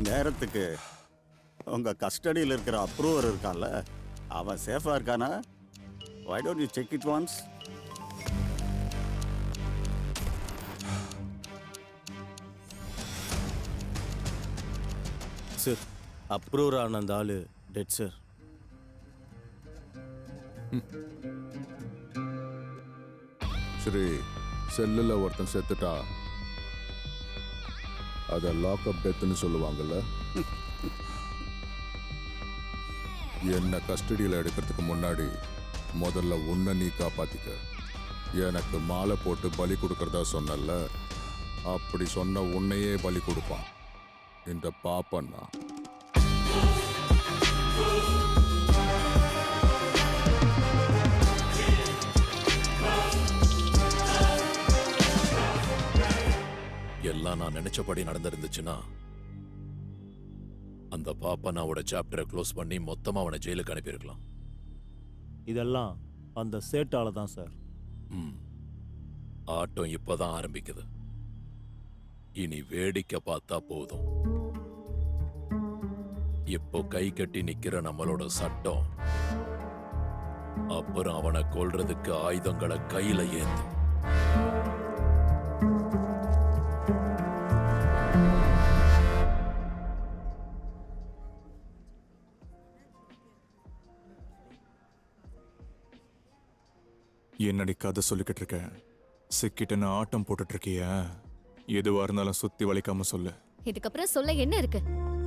F: நேரத்துக்கு உங்க கஸ்டடியில் இருக்கிற அப்ரூவர் இருக்கான்ல, அவன் சேஃபா இருக்கானா? Why don't you check it once?
G: Sir, approver ஆன அந்த ஆளு டெட் சார்.
N: சரி, செல்லுல ஒருத்தன் செத்துட்டா அத லாக்அப் டெத்னு சொல்லுவாங்கல்ல. என்ன கஸ்டடியில் எடுக்கிறதுக்கு முன்னாடி முதல்ல உன்னை நீ காப்பாத்திக்க. எனக்கு மாலை போட்டு பலி கொடுக்கறதா சொன்னல, அப்படி சொன்ன உன்னையே பலி கொடுப்பான் இந்த பாப்பண்ணா.
O: எல்லாம் நான் நினைச்சபடி நடந்திருந்துச்சுன்னா அந்த பாப்பண்ணாவோட சாப்டரை க்ளோஸ் பண்ணி மொத்தமா அவனை ஜெயிலுக்கு அனுப்பியிருக்கலாம்.
C: இதெல்லாம் அந்த சேட்டால தான் சார்.
O: ஆட்டம் இப்பதான் ஆரம்பிக்குது. இனி வேடிக்கை பார்த்தா போதும். இப்போ கை கட்டி நிக்கிற நம்மளோட சட்டம் அப்புறம் அவனை கொல்றதுக்கு ஆயுதங்களை கையில ஏந்தும்.
D: என்னடி கதை சொல்லிக்கிட்டு இருக்க? சிக்கிட்டுன்னு ஆட்டம் போட்டுட்டு இருக்கிய? எதுவா இருந்தாலும் சுத்தி வளைக்காம சொல்லு.
J: இதுக்கப்புறம் சொல்ல என்ன இருக்கு?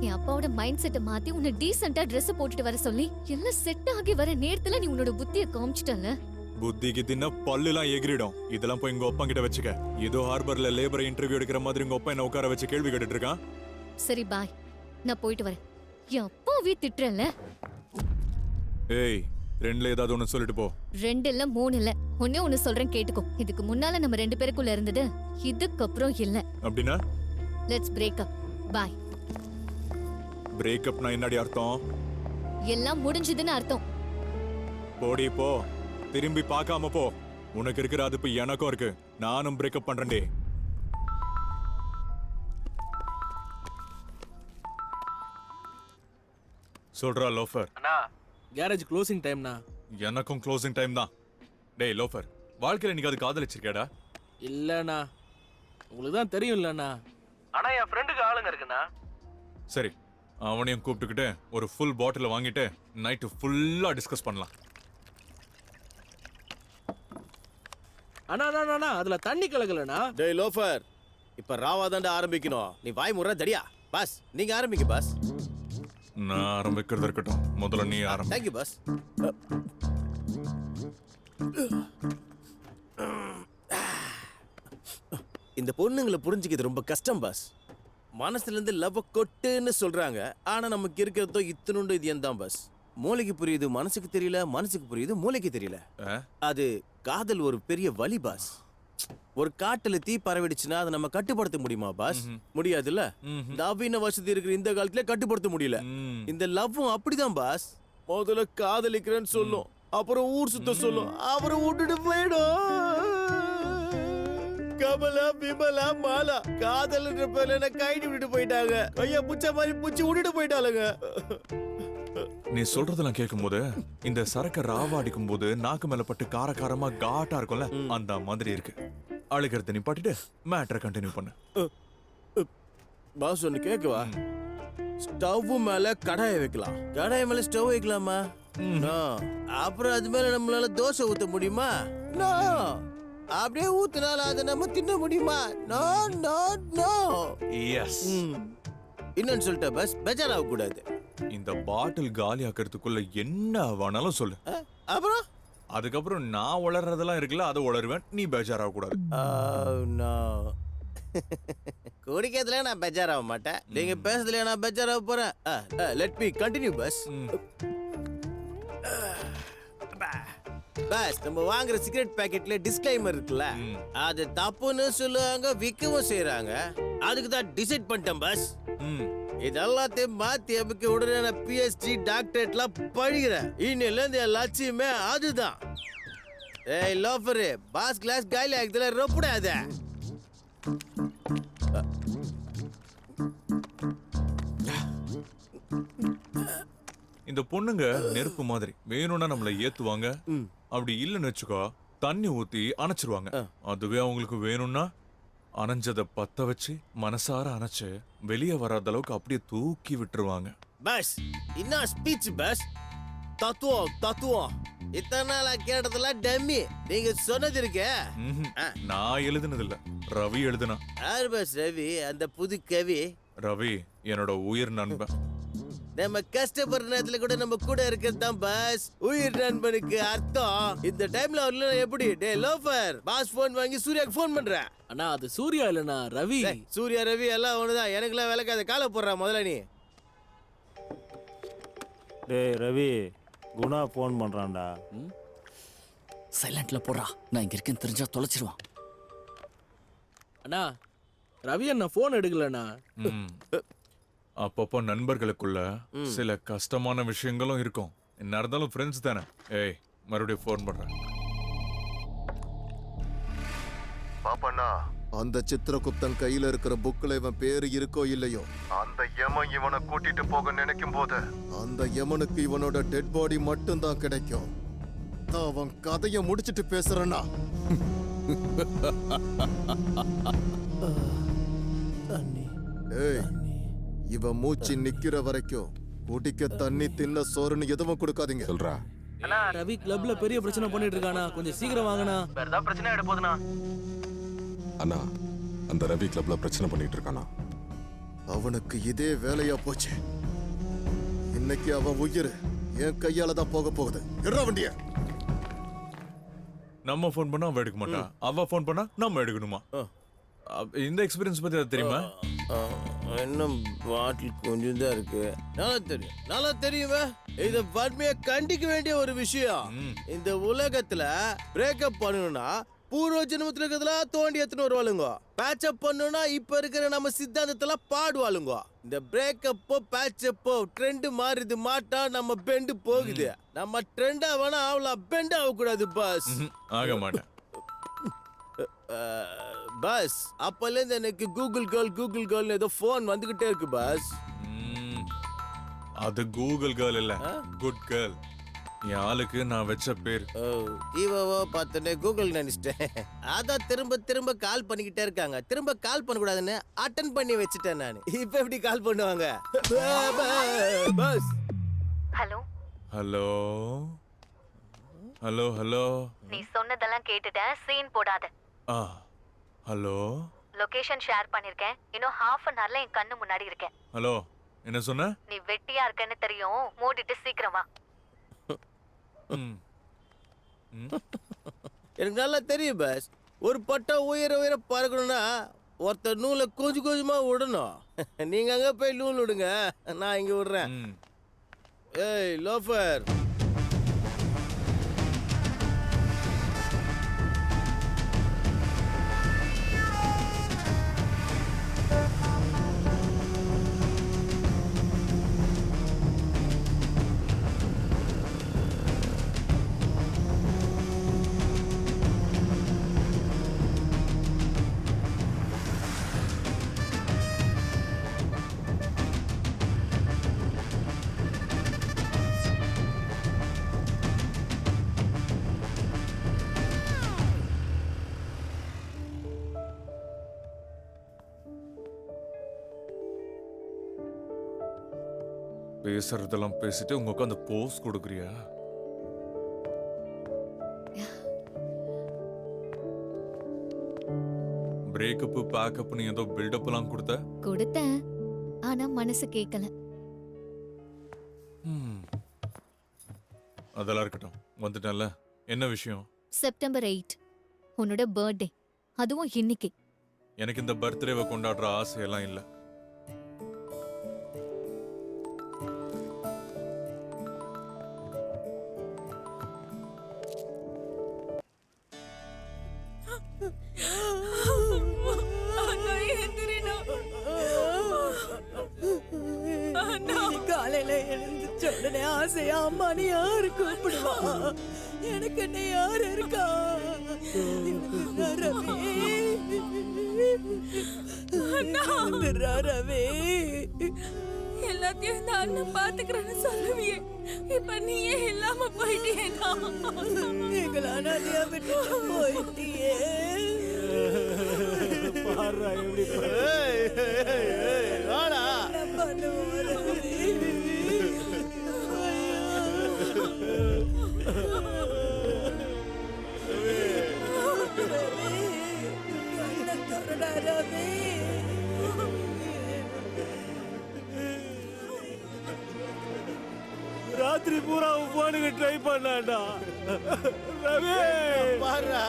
J: என் அப்பாவோட மைண்ட் செட்டை மாத்தி உன்னை டீசெண்டா ட்ரெஸ் போட்டுட்டு வர சொல்லி எல்லாம் செட் ஆகி வர நேரத்துல நீ உன்னோட புத்தியை காமிச்சிட்டல.
D: புத்திக்கு தின்ன பல்லுலாம் எகிரிடும். இதெல்லாம் போய் உங்க அப்பா கிட்ட வச்சுக்க. ஏதோ ஹார்பர்ல லேபர் இன்டர்வியூ எடுக்கிற மாதிரி உங்க அப்பா என்ன உட்கார வச்சு கேள்வி கேட்டுட்டு இருக்கான்.
J: சரி பாய், நான் போயிட்டு வரேன். என் அப்பாவே திட்டுறல.
D: ஏய், ரெண்டுல ஏதாவது ஒண்ணு சொல்லிட்டு போ.
J: 2 இல்ல 3 இல்ல, ஒண்ணே ஒண்ணு சொல்றேன் கேட்டுக்கோ. இதுக்கு முன்னால நம்ம 2 பேருக்குள்ள இருந்தது இதுக்கப்புறம் இல்ல.
D: அப்படின்னா
J: let's break up. Bye.
D: Break அப்னா என்னடி அர்த்தம்?
J: எல்லாம் முடிஞ்சதுன்னு அர்த்தம்.
D: போடி போ. திரும்பி பார்க்காம போ. உனக்கு இருக்கிற அது இப்ப எனக்கும் இருக்கு. நானும் பிரேக் அப் பண்றேன்டே. சொல்றா லோஃபர்.
L: அண்ணா, கேரேஜ் க்ளோசிங் டைம்னா.
D: எனக்கும் க்ளோசிங் டைம் தான். டேய் லோஃபர், வாழ்க்கையில நீங்க அது காதலிச்சிருக்கேடா?
L: இல்லண்ணா, உங்களுக்கு தான் தெரியும் இல்லண்ணா. ஆனா என் ஃப்ரெண்டுக்கு ஆளுங்க இருக்குண்ணா.
D: சரி, அவனையும் கூப்பிட்டுக்கிட்டு ஒரு ஃபுல் பாட்டில் வாங்கிட்டு நைட்டு ஃபுல்லா டிஸ்கஸ் பண்ணலாம்.
L: அண்ணா அண்ணா அண்ணா, அதுல தண்ணி கலக்கலண்ணா.
G: டேய் லோஃபர், இப்ப ராவாதாண்டா ஆரம்பிக்கணும். நீ வாய் முறை தடியா. பாஸ், நீங்க ஆரம்பிங்க பாஸ்.
D: நான் ஆரம்பிக்கிறது இருக்கட்டும். முதல்ல நீ ஆரம்பி.
G: Thank you boss. இந்த பொண்ணுங்களை புரிஞ்சுக்கிறது ரொம்ப கஷ்டம் பாஸ். மனசுல இருந்து லவ் கொட்டுன்னு சொல்றாங்க, ஆனா நமக்கு இருக்கிறதோ இத்தனுண்டு இது என் தான் பாஸ். மூளைக்கு புரியுது மனசுக்கு தெரியல, மனசுக்கு புரியுது மூளைக்கு தெரியல. அது காதல் ஒரு பெரிய வலி பாஸ். ஒரு காட்டுல தீ பரவிடுச்சுன்னா அதை நம்ம கட்டுப்படுத்த முடியுமா பாஸ்? முடியாதுல்ல. நவீன வசதி இருக்கிற இந்த காலத்துல கட்டுப்படுத்த முடியல. இந்த லவ்வும் அப்படிதான் பாஸ். முதல்ல காதலிக்கிறேன்னு சொல்லும், அப்புறம் ஊர் சுத்த சொல்லும், அப்புறம் விட்டுட்டு போயிடும். கமலா, விமலா, மாலா காதல்ன்ற பேர்ல என்ன கைடி விட்டுட்டு போயிட்டாங்க. ஐயா புச்ச மாதிரி புச்சி விட்டுட்டு போயிட்டாளுங்க.
D: நீ சொல்றதெல்லாம் கேட்கும் போது இந்த சரக்க ராவா அடிக்கும் போது நாக்கு மேல பட்டு காரக்காரமா காட்டா இருக்கும்ல, அந்த மாதிரி இருக்கு. அழுகிறத நிப்பாட்டிட்டு மேட்டரை கண்டினியூ பண்ணு.
G: பாஸ் ஒன்னு கேக்குவா? ஸ்டவ் மேல கடாயை வைக்கலாம், கடாய மேல ஸ்டவ் வைக்கலாமா? அப்புறம் அது மேல நம்மளால தோசை ஊத்த முடியுமா? அப்படியே ஊத்தினால அதை நம்ம தின்ன முடியுமா? No no no.
D: எஸ்.
G: இன்னொன்னு சொல்லிட்ட பாஸ், பெஜாராக கூடாது.
D: இந்த பாட்டில் காலி ஆக்கிறதுக்குள்ள என்ன வேணாலும் சொல்லு.
G: அப்புறம்
D: அதுக்கப்புறம் நான் உளறதெல்லாம் இருக்குல்ல, அதை உளருவேன். நீ பேஜாராக கூடாது.
G: குடிக்கிறதுல நான் பெஜாராக மாட்டேன், நீங்க பேசுறதுல நான் பெஜாராக போறேன். Let me continue boss. Boss, நம்ம வாங்குற சிகரெட் பாக்கெட்ல டிஸ்க்ளைமர் இருக்குல்ல, அது தப்புன்னு சொல்லுவாங்க, விற்கவும் செய்யறாங்க. அதுக்கு தான் டிசைட் பண்ணிட்டேன் பாஸ். இதெல்லாத்தையும் மாத்தி அமைக்க உடனே நான் பிஎஸ்டி டாக்டரேட்லாம் படிக்கிறேன். இன்னில இருந்து என் லட்சியமே அதுதான். ஏய் லோஃபரு, பாஸ் கிளாஸ் காலி ஆகுதுல, ரொப்படாத.
D: இந்த பொண்ணுங்க நெருப்பு மாதிரி, வேணும்னா நம்மள ஏத்துவாங்க, அப்படி இல்லைன்னு வச்சுக்கோ தண்ணி ஊத்தி அணைச்சிருவாங்க. அதுவே அவங்களுக்கு வேணும்னா அணைஞ்சதை பத்த வச்சு மனசார அணைச்சு வெளியே வராத அளவுக்கு அப்படியே தூக்கி விட்டுருவாங்க.
G: பாஸ், என்ன ஸ்பீச் பாஸ்? தத்துவம் தத்துவம். இத்தனை நாளா கேட்டதெல்லாம் டம்மி. நீங்க சொன்னது இருக்க.
D: நான் எழுதுனது இல்ல, ரவி எழுதுனா.
G: யார் பாஸ் ரவி? அந்த புது கவி?
D: ரவி என்னோட உயிர் நண்பன்.
G: நம்ம கஷ்டப்படுற நேரத்துல கூட நம்ம கூட இருக்கிறது தான் பாஸ் உயிர் நண்பனுக்கு அர்த்தம். இந்த டைம்ல அவர்ல எப்படி டே லோஃபர் பாஸ் போன் வாங்கி சூர்யாக்கு போன் பண்றேன்.
L: அண்ணா அது சூர்யா இல்லண்ணா ரவி.
G: சூர்யா ரவி எல்லாம் ஒண்ணுதான். எனக்குலாம் விளக்காத காலை போடுறா முதல்ல நீ.
C: டேய் ரவி, குணா ஃபோன் பண்றான்டா.
M: சைலண்ட்ல போடுறா, நான் இங்க இருக்கேன்னு தெரிஞ்சா தொலைச்சிருவான்.
L: அண்ணா ரவி அண்ணா போன் எடுக்கலண்ணா.
D: அப்பப்போ நண்பர்களுக்குள்ள சில கஷ்டமான விஷயங்களும் இருக்கும். என்ன இருந்தாலும் ஃப்ரெண்ட்ஸ் தானே. ஏய் மறுபடியும் ஃபோன் பண்றேன்.
A: பாப்பண்ணா, அந்த சித்திரகுப்தன் கையில இருக்கிற புக்ல இவன் பேரு இருக்கோ இல்லையோ, அந்த யமன் இவனை கூட்டிட்டு போக நினைக்கும் போது அந்த யமனுக்கு இவனோட டெட் பாடி மட்டும் தான் கிடைக்கும். அவன் கதைய முடிச்சிட்டு பேசுறேன்னா ஏய், இவன் மூச்சு நிக்கிற வரைக்கும் குடிக்க தண்ணி தின்ன சோறுன்னு எதுவும் கொடுக்காதீங்க.
B: சொல்றா.
L: ரவி கிளப்ல பெரிய பிரச்சனை பண்ணிட்டு இருக்கானா, கொஞ்சம் சீக்கிரம் வாங்கண்ணா.
Q: வேற ஏதாவது பிரச்சனை ஆயிட போகுதுண்ணா.
B: அண்ணா அந்த ரவி கிளப்ல பிரச்சனை பண்ணிட்டு இருக்கானா?
A: அவனுக்கு இதே வேலையா போச்சு. இன்னைக்கு அவன் உயிர் என் கையால தான் போக போகுது. எடுறா வண்டிய.
D: நம்ம ஃபோன் பண்ணா அவ எடுக்க மாட்டா, அவ ஃபோன் பண்ணா நம்ம எடுக்கணுமா? இந்த எக்ஸ்பீரியன்ஸ் பத்தி அது தெரியுமா?
G: இன்னும் பாட்டில் கொஞ்சம் தான் இருக்கு. நல்லா தெரியுமே. இத வன்மையா கண்டிக்க வேண்டிய ஒரு விஷயம். இந்த உலகத்துல பிரேக்கப் பண்ணணும்னா பூர்வ ஜென்மத்துல இருக்கிறதுல தோண்டி எத்தனை வருவாளுங்க. பேட்சப் பண்ணணும்னா இப்ப இருக்கிற நம்ம சித்தாந்தத்துல பாடுவாளுங்க. இந்த பிரேக்கப்போ பேட்சப்போ ட்ரெண்ட் மாறுது. மாட்டா நம்ம பெண்டு போகுது. நம்ம ட்ரெண்டா வேணா அவள பெண்ட் ஆக கூடாது பாஸ்.
D: ஆக மாட்டேன்
G: பாஸ். அப்பல இருந்து எனக்கு கூகுள் கேர்ள் ஏதோ போன் வந்துகிட்டே இருக்கு பாஸ்.
D: அது கூகுள் கேர்ள் இல்ல, குட் கேர்ள். என் ஆளுக்கு நான் வச்ச பேர்.
G: இவோ பார்த்தனே கூகுள் நினைச்சிட்டேன். அதான் திரும்ப திரும்ப கால் பண்ணிக்கிட்டே இருக்காங்க. திரும்ப கால் பண்ண கூடாதுன்னு அட்டெண்ட் பண்ணி வச்சுட்டேன் நான். இப்ப எப்படி கால் பண்ணுவாங்க? Boss.
J: Hello
D: hello hello hello.
J: நீ சொன்னதெல்லாம் கேட்டுட்டேன், சீன் போடாத.
D: ஹலோ.
J: லொகேஷன் ஷேர் பண்ணிருக்கேன். இன்னும் half an hourல என் கண்ணு முன்னாடி இருக்கேன்.
D: ஹலோ, என்ன சொன்ன?
J: நீ வெட்டியா இருக்கேன்னு தெரியும். மூடிட்டு சீக்கிரம் வா.
G: எனக்கு நல்லா தெரியும் பாஸ். ஒரு பட்டம் உயர பறக்கணும்னா ஒருத்தர் நூலை கொஞ்சமா விடணும். நீங்க அங்க போய் நூல் விடுங்க, நான் இங்க விடுறேன். ஏய் லோஃபர்.
D: பேசுறதெல்லாம் பேசிட்டு உங்க உட்காந்து போஸ் கொடுக்குறியா? பிரேக்கப் பேக்கப்னு ஏதோ பில்டப் எல்லாம்
J: கொடுத்தேன். ஆனா மனசு கேட்கல.
D: அதெல்லாம் இருக்கட்டும், வந்துட்டேன்ல. என்ன விஷயம்?
J: செப்டம்பர் 8 உன்னோட பர்த்டே, அதுவும் இன்னைக்கு.
D: எனக்கு இந்த பர்த்டேவை கொண்டாடுற ஆசையெல்லாம் இல்லை.
R: காலையில எழுந்துச்ச உடனே ஆசையா அம்மா நீ யாரு கூப்பிடுவா? எனக்கு என்ன யாரு இருக்கா? ரவி
K: எல்லாத்தையும் இந்த அண்ணன் பாத்துக்கிறேன்னு சொல்லுவியே, இப்ப நீயே இல்லாம போயிட்டியேனா?
R: எங்களை அனாதையா விட்டு போயிட்டியே.
C: பாருடா எப்படி ராத்திரி பூரா போனுக்கு ட்ரை பண்ணாண்டா. ரவி
G: பாருடா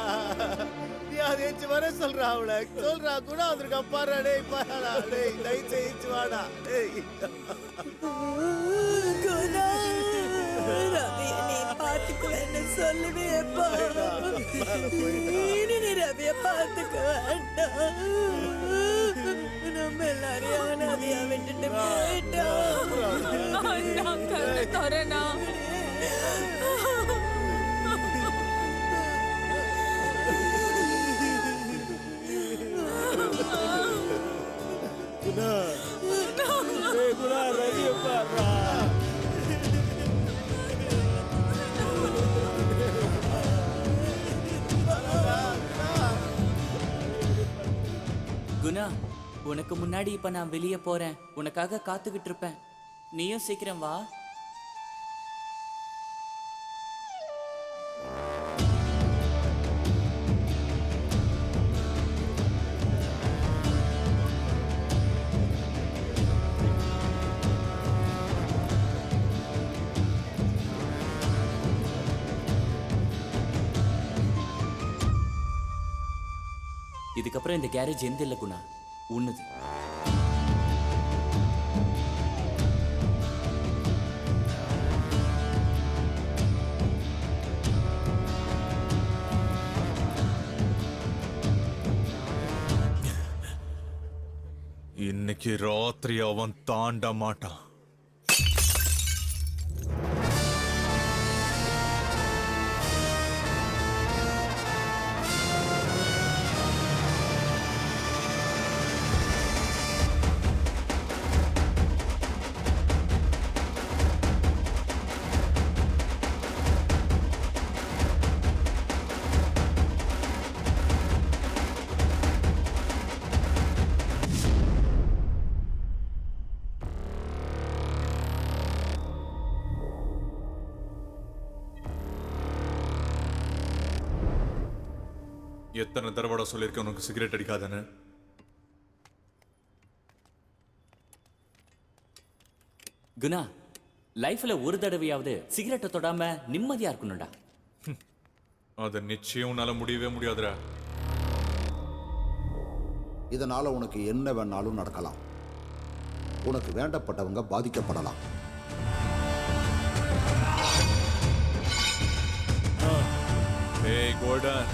G: நீ அதை வர சொல்றா அவளை சொல்றா குணா வந்திருக்கா பாரு. டேய் பாருடா டேய் தயவு செஞ்சு வாடா டேய்.
R: குணா ரவிய நீ பாத்துக்குவேன்னு சொல்லுவேப்பா. இனி நீ ரவிய பாத்துக்க வேண்டாம். நம்ம எல்லாரையும் அனாதையா விட்டுட்டு போயிட்டோம்.
K: நான் கண்ணு தரேனா?
C: குணா ஏய் குணா ரவிய பாருடா.
M: குணா, உனக்கு முன்னாடி இப்ப நான் வெளியே போறேன். உனக்காக காத்துக்கிட்டு இருப்பேன். நீயும் சீக்கிரம் வா. இதுக்கப்புறம் இந்த கேரேஜ் எந்த இல்லை குணா, உன்னுது.
D: இன்னைக்கு ராத்திரி அவன் தாண்ட மாட்டான். எத்தனை தடவை சொல்லியிருக்கேன் உனக்கு சிகரெட் அடிக்காதன்னு?
M: குணா, லைஃப்ல ஒரு தடவையாவது சிகரெட்டை தொடாம நிம்மதியா இருக்கணும்டா.
D: அது நிச்சயம் உன்னால முடியவே முடியாதுடா.
H: இதனால உனக்கு என்ன வேணாலும் நடக்கலாம். உனக்கு வேண்டப்பட்டவங்க பாதிக்கப்படலாம்.
D: ஏய் கோல்டன்,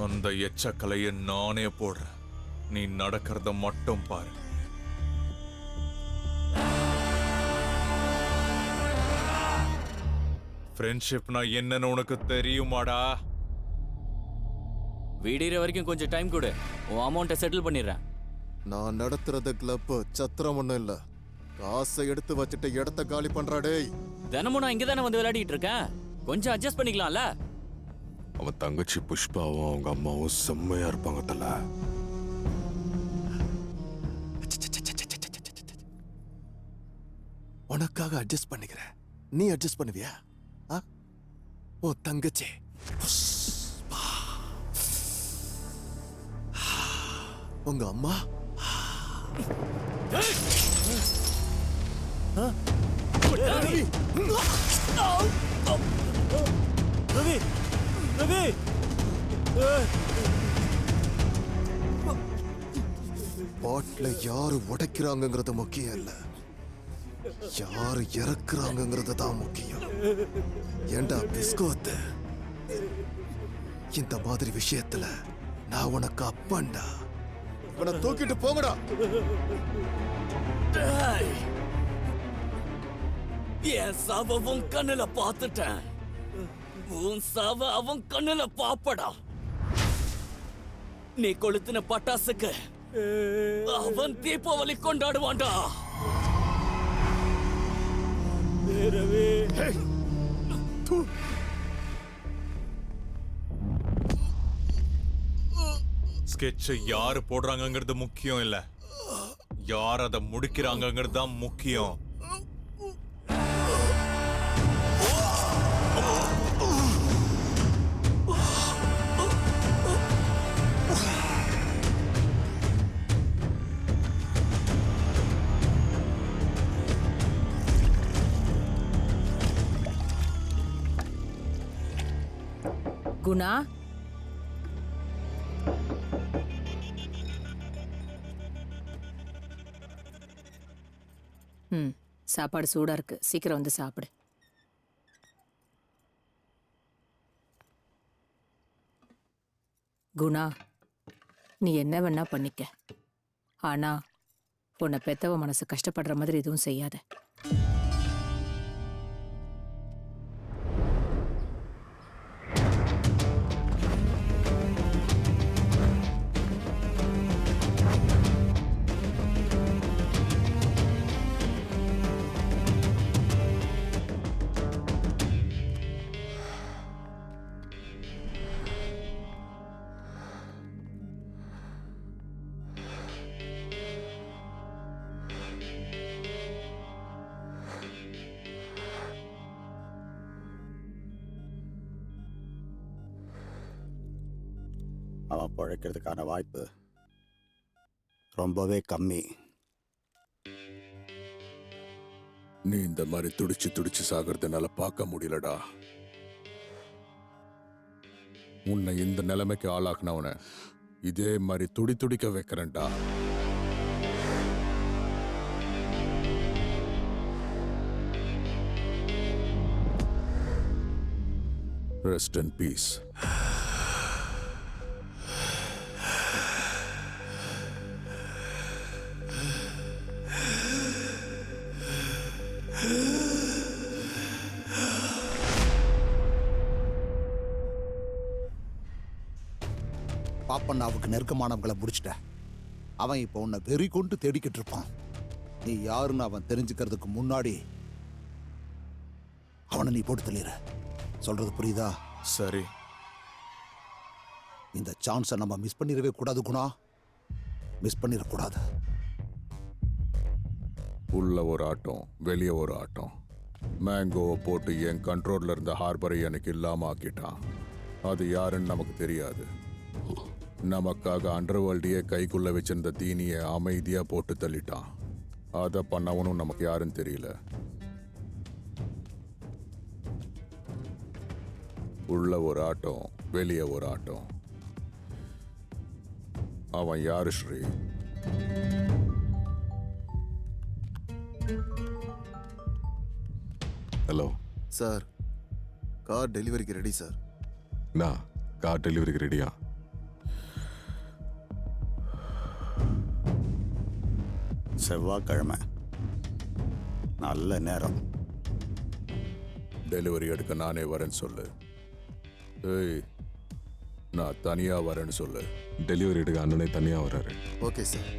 D: அந்த எச்சக்கலையை நானே போடுறேன். நீ நடக்கிறத மட்டும் பாரு. ஃப்ரெண்ட்ஷிப்னா என்னன்னு உனக்கு தெரியுமாடா?
M: வீடிற வரைக்கும் கொஞ்சம் டைம் கொடு, உன் அமௌண்ட்டை செட்டில் பண்ணிடுறேன்.
A: நான் நடத்துறது கிளப் சத்திரம் ஒண்ணும் இல்ல. காசை எடுத்து வச்சுட்டு இடத்த காலி பண்றாடே.
M: தினமும் நான் இங்க தானே வந்து விளையாடிட்டு இருக்கேன், கொஞ்சம் அட்ஜஸ்ட் பண்ணிக்கலாம்ல.
B: அவன் தங்கச்சி புஷ்பாவும் அவங்க அம்மாவும் செம்மையா இருப்பாங்க தல.
A: உனக்காக அட்ஜஸ்ட் பண்ணிக்கிறேன். நீ அட்ஜஸ்ட் பண்ணுவியா? ஓ தங்கச்சி உங்க அம்மா
C: ரவி ரவி ரவி
A: பாட்ல யாரு உடைக்கிறாங்கிறது முக்கியம் இல்ல, யாரு இறக்குறாங்கிறது தான் முக்கியம். ஏண்டா பிஸ்கோத்து, இந்த மாதிரி விஷயத்துல நான் உனக்கு அப்பன்டா. இவனை தூக்கிட்டு போங்கடா.
G: என் சாவ உன் கண்ணுல பார்த்துட்டேன், உன் சாவ அவன் கண்ணுல பாப்படா. நீ கொளுத்தின பட்டாசுக்கு அவன் தீபாவளி கொண்டாடுவான்டா.
D: ஸ்கெட்ச் யாரு போடுறாங்கிறது முக்கியம் இல்ல, யார் அதை முடிக்கிறாங்கிறது தான் முக்கியம்.
E: குணா ம் சாப்பாடு சூடா இருக்கு, சீக்கிரம் வந்து சாப்பிடு. குணா, நீ என்ன வேணா பண்ணிக்க, ஆனா உன்னை பெத்தவ மனசு கஷ்டப்படுற மாதிரி எதுவும் செய்யாத.
F: அவன் பிழைக்கிறதுக்கான வாய்ப்பு ரொம்பவே கம்மி.
N: நீ இந்த மாதிரி துடிச்சு துடிச்சு சாகிறதுனால பார்க்க முடியலடா. உன்னை இந்த நிலைமைக்கு ஆளாக்குனவன இதே மாதிரி துடி துடிக்க வைக்கிறேன்டா. Rest in peace.
H: பாப்பண்ணாவுக்கு நெருக்கமானவங்களை முடிச்சிட்ட. அவன் இப்போ உன்னை வெறி கொண்டு தேடிக்கிட்டு இருப்பான். நீ யாருன்னு அவன் தெரிஞ்சுக்கிறதுக்கு முன்னாடி அவனை நீ போட்டு தள்ளிற. சொல்றது புரியுதா?
D: சரி.
H: இந்த சான்ஸை நம்ம மிஸ் பண்ணிடவே கூடாது குணா, மிஸ் பண்ணிடக்கூடாது.
N: உள்ள ஒரு ஆட்டம், வெளியே ஒரு ஆட்டம். மேங்கோவை போட்டு என் கண்ட்ரோல்ல இருந்த ஹார்பரை எனக்கு இல்லாம ஆக்கிட்டான். அது யாருன்னு நமக்கு தெரியாது. நமக்காக அண்டர்வேல்டையே கைக்குள்ள வச்சிருந்த தீனியை அமைதியா போட்டு தள்ளிட்டான். அதை பண்ணவனும் நமக்கு யாருன்னு தெரியல. உள்ள ஒரு ஆட்டம், வெளியே ஒரு ஆட்டம். அவன் யாரு ஸ்ரீ?
B: ஹலோ
A: சார், கார் டெலிவரிக்கு ரெடி சார்.
B: நான் கார் டெலிவரிக்கு ரெடியா?
F: செவ்வாய்க்கிழமை நல்ல நேரம்.
N: டெலிவரி எடுக்க நானே வரேன்னு சொல்லு. ஏய், நான் தனியா வரேன்னு சொல்லு.
B: டெலிவரி எடுக்க அண்ணனே தனியா வராரு.
A: Okay sir.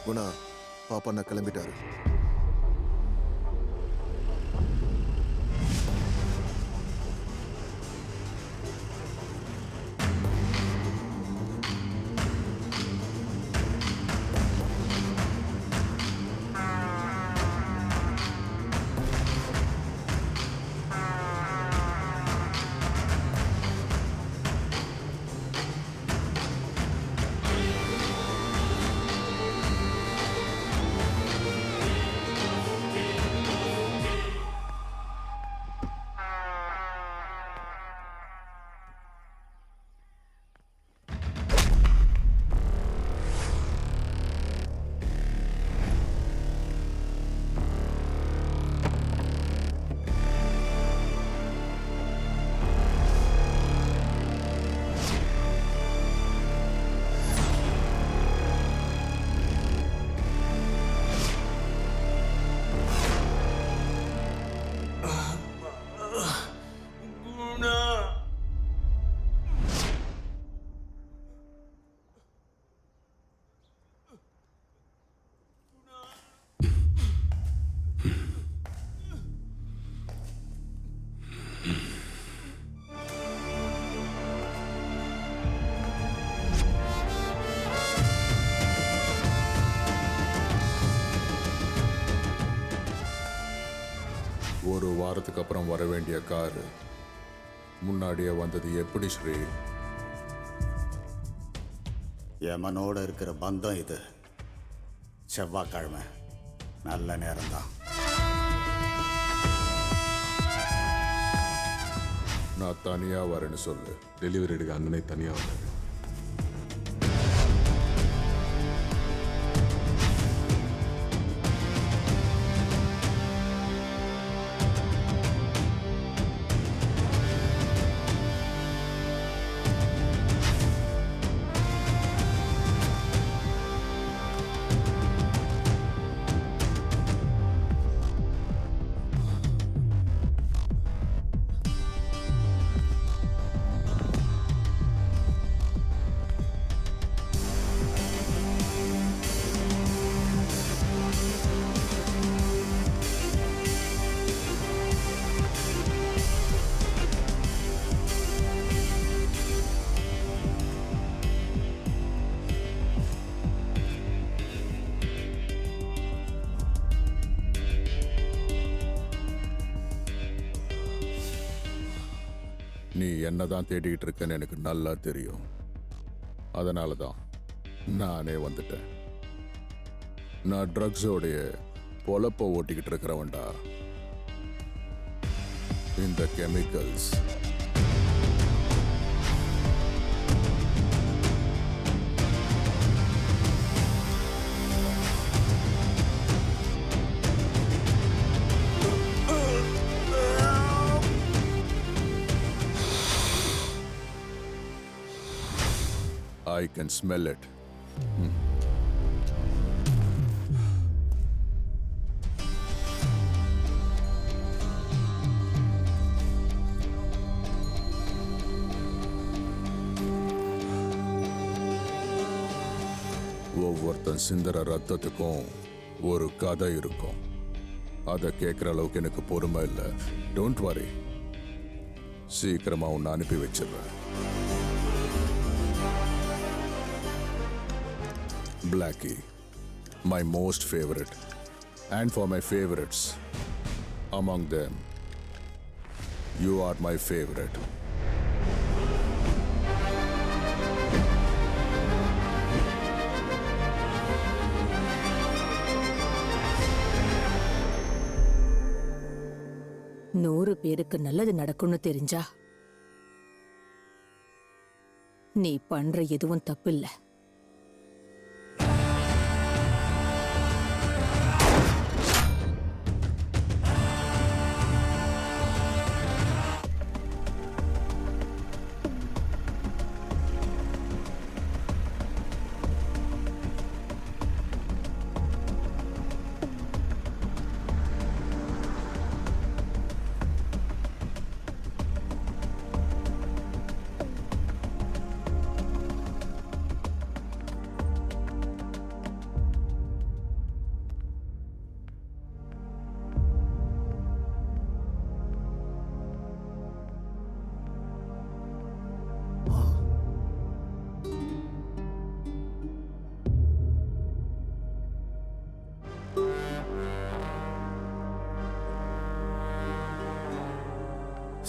A: குணா, பாப்பண்ணா கிளம்பிட்டாரு.
N: ஒரு வாரத்துக்கு அப்புறம் வர வேண்டிய காரு முன்னாடியே வந்தது எப்படி ஸ்ரீ?
F: யமனோட இருக்கிற பந்தம் இது. செவ்வாய்க்கிழமை நல்ல நேரம்தான்.
N: நான் தனியா வரேன்னு சொல்லு.
B: டெலிவரி எடுக்க அண்ணனை தனியா வந்தாரு.
N: நீ என்னதான் தேடிக்கிட்டு இருக்கன்னு எனக்கு நல்லா தெரியும். அதனால தான் நானே வந்துட்டேன். நான் ட்ரக்ஸோடைய பொழப்ப ஓட்டிக்கிட்டு இருக்கிறவன்டா. இந்த chemicals I can smell it. ஒவ்வொருத்தன் சிந்தற ரத்தத்துக்கும் ஒரு கதை இருக்கும். அதை கேட்குற அளவுக்கு எனக்கு பொறுமை இல்லை. டோன்ட் வரி, சீக்கிரமா உன்னை அனுப்பி வச்சிடுறேன். Blackie, my most favorite, and for my favorites, among them, you are my favorite.
E: நூறு பேருக்கு நல்லது நடக்கும்னு தெரிஞ்சா நீ பண்ற எதுவும் தப்பில்லை.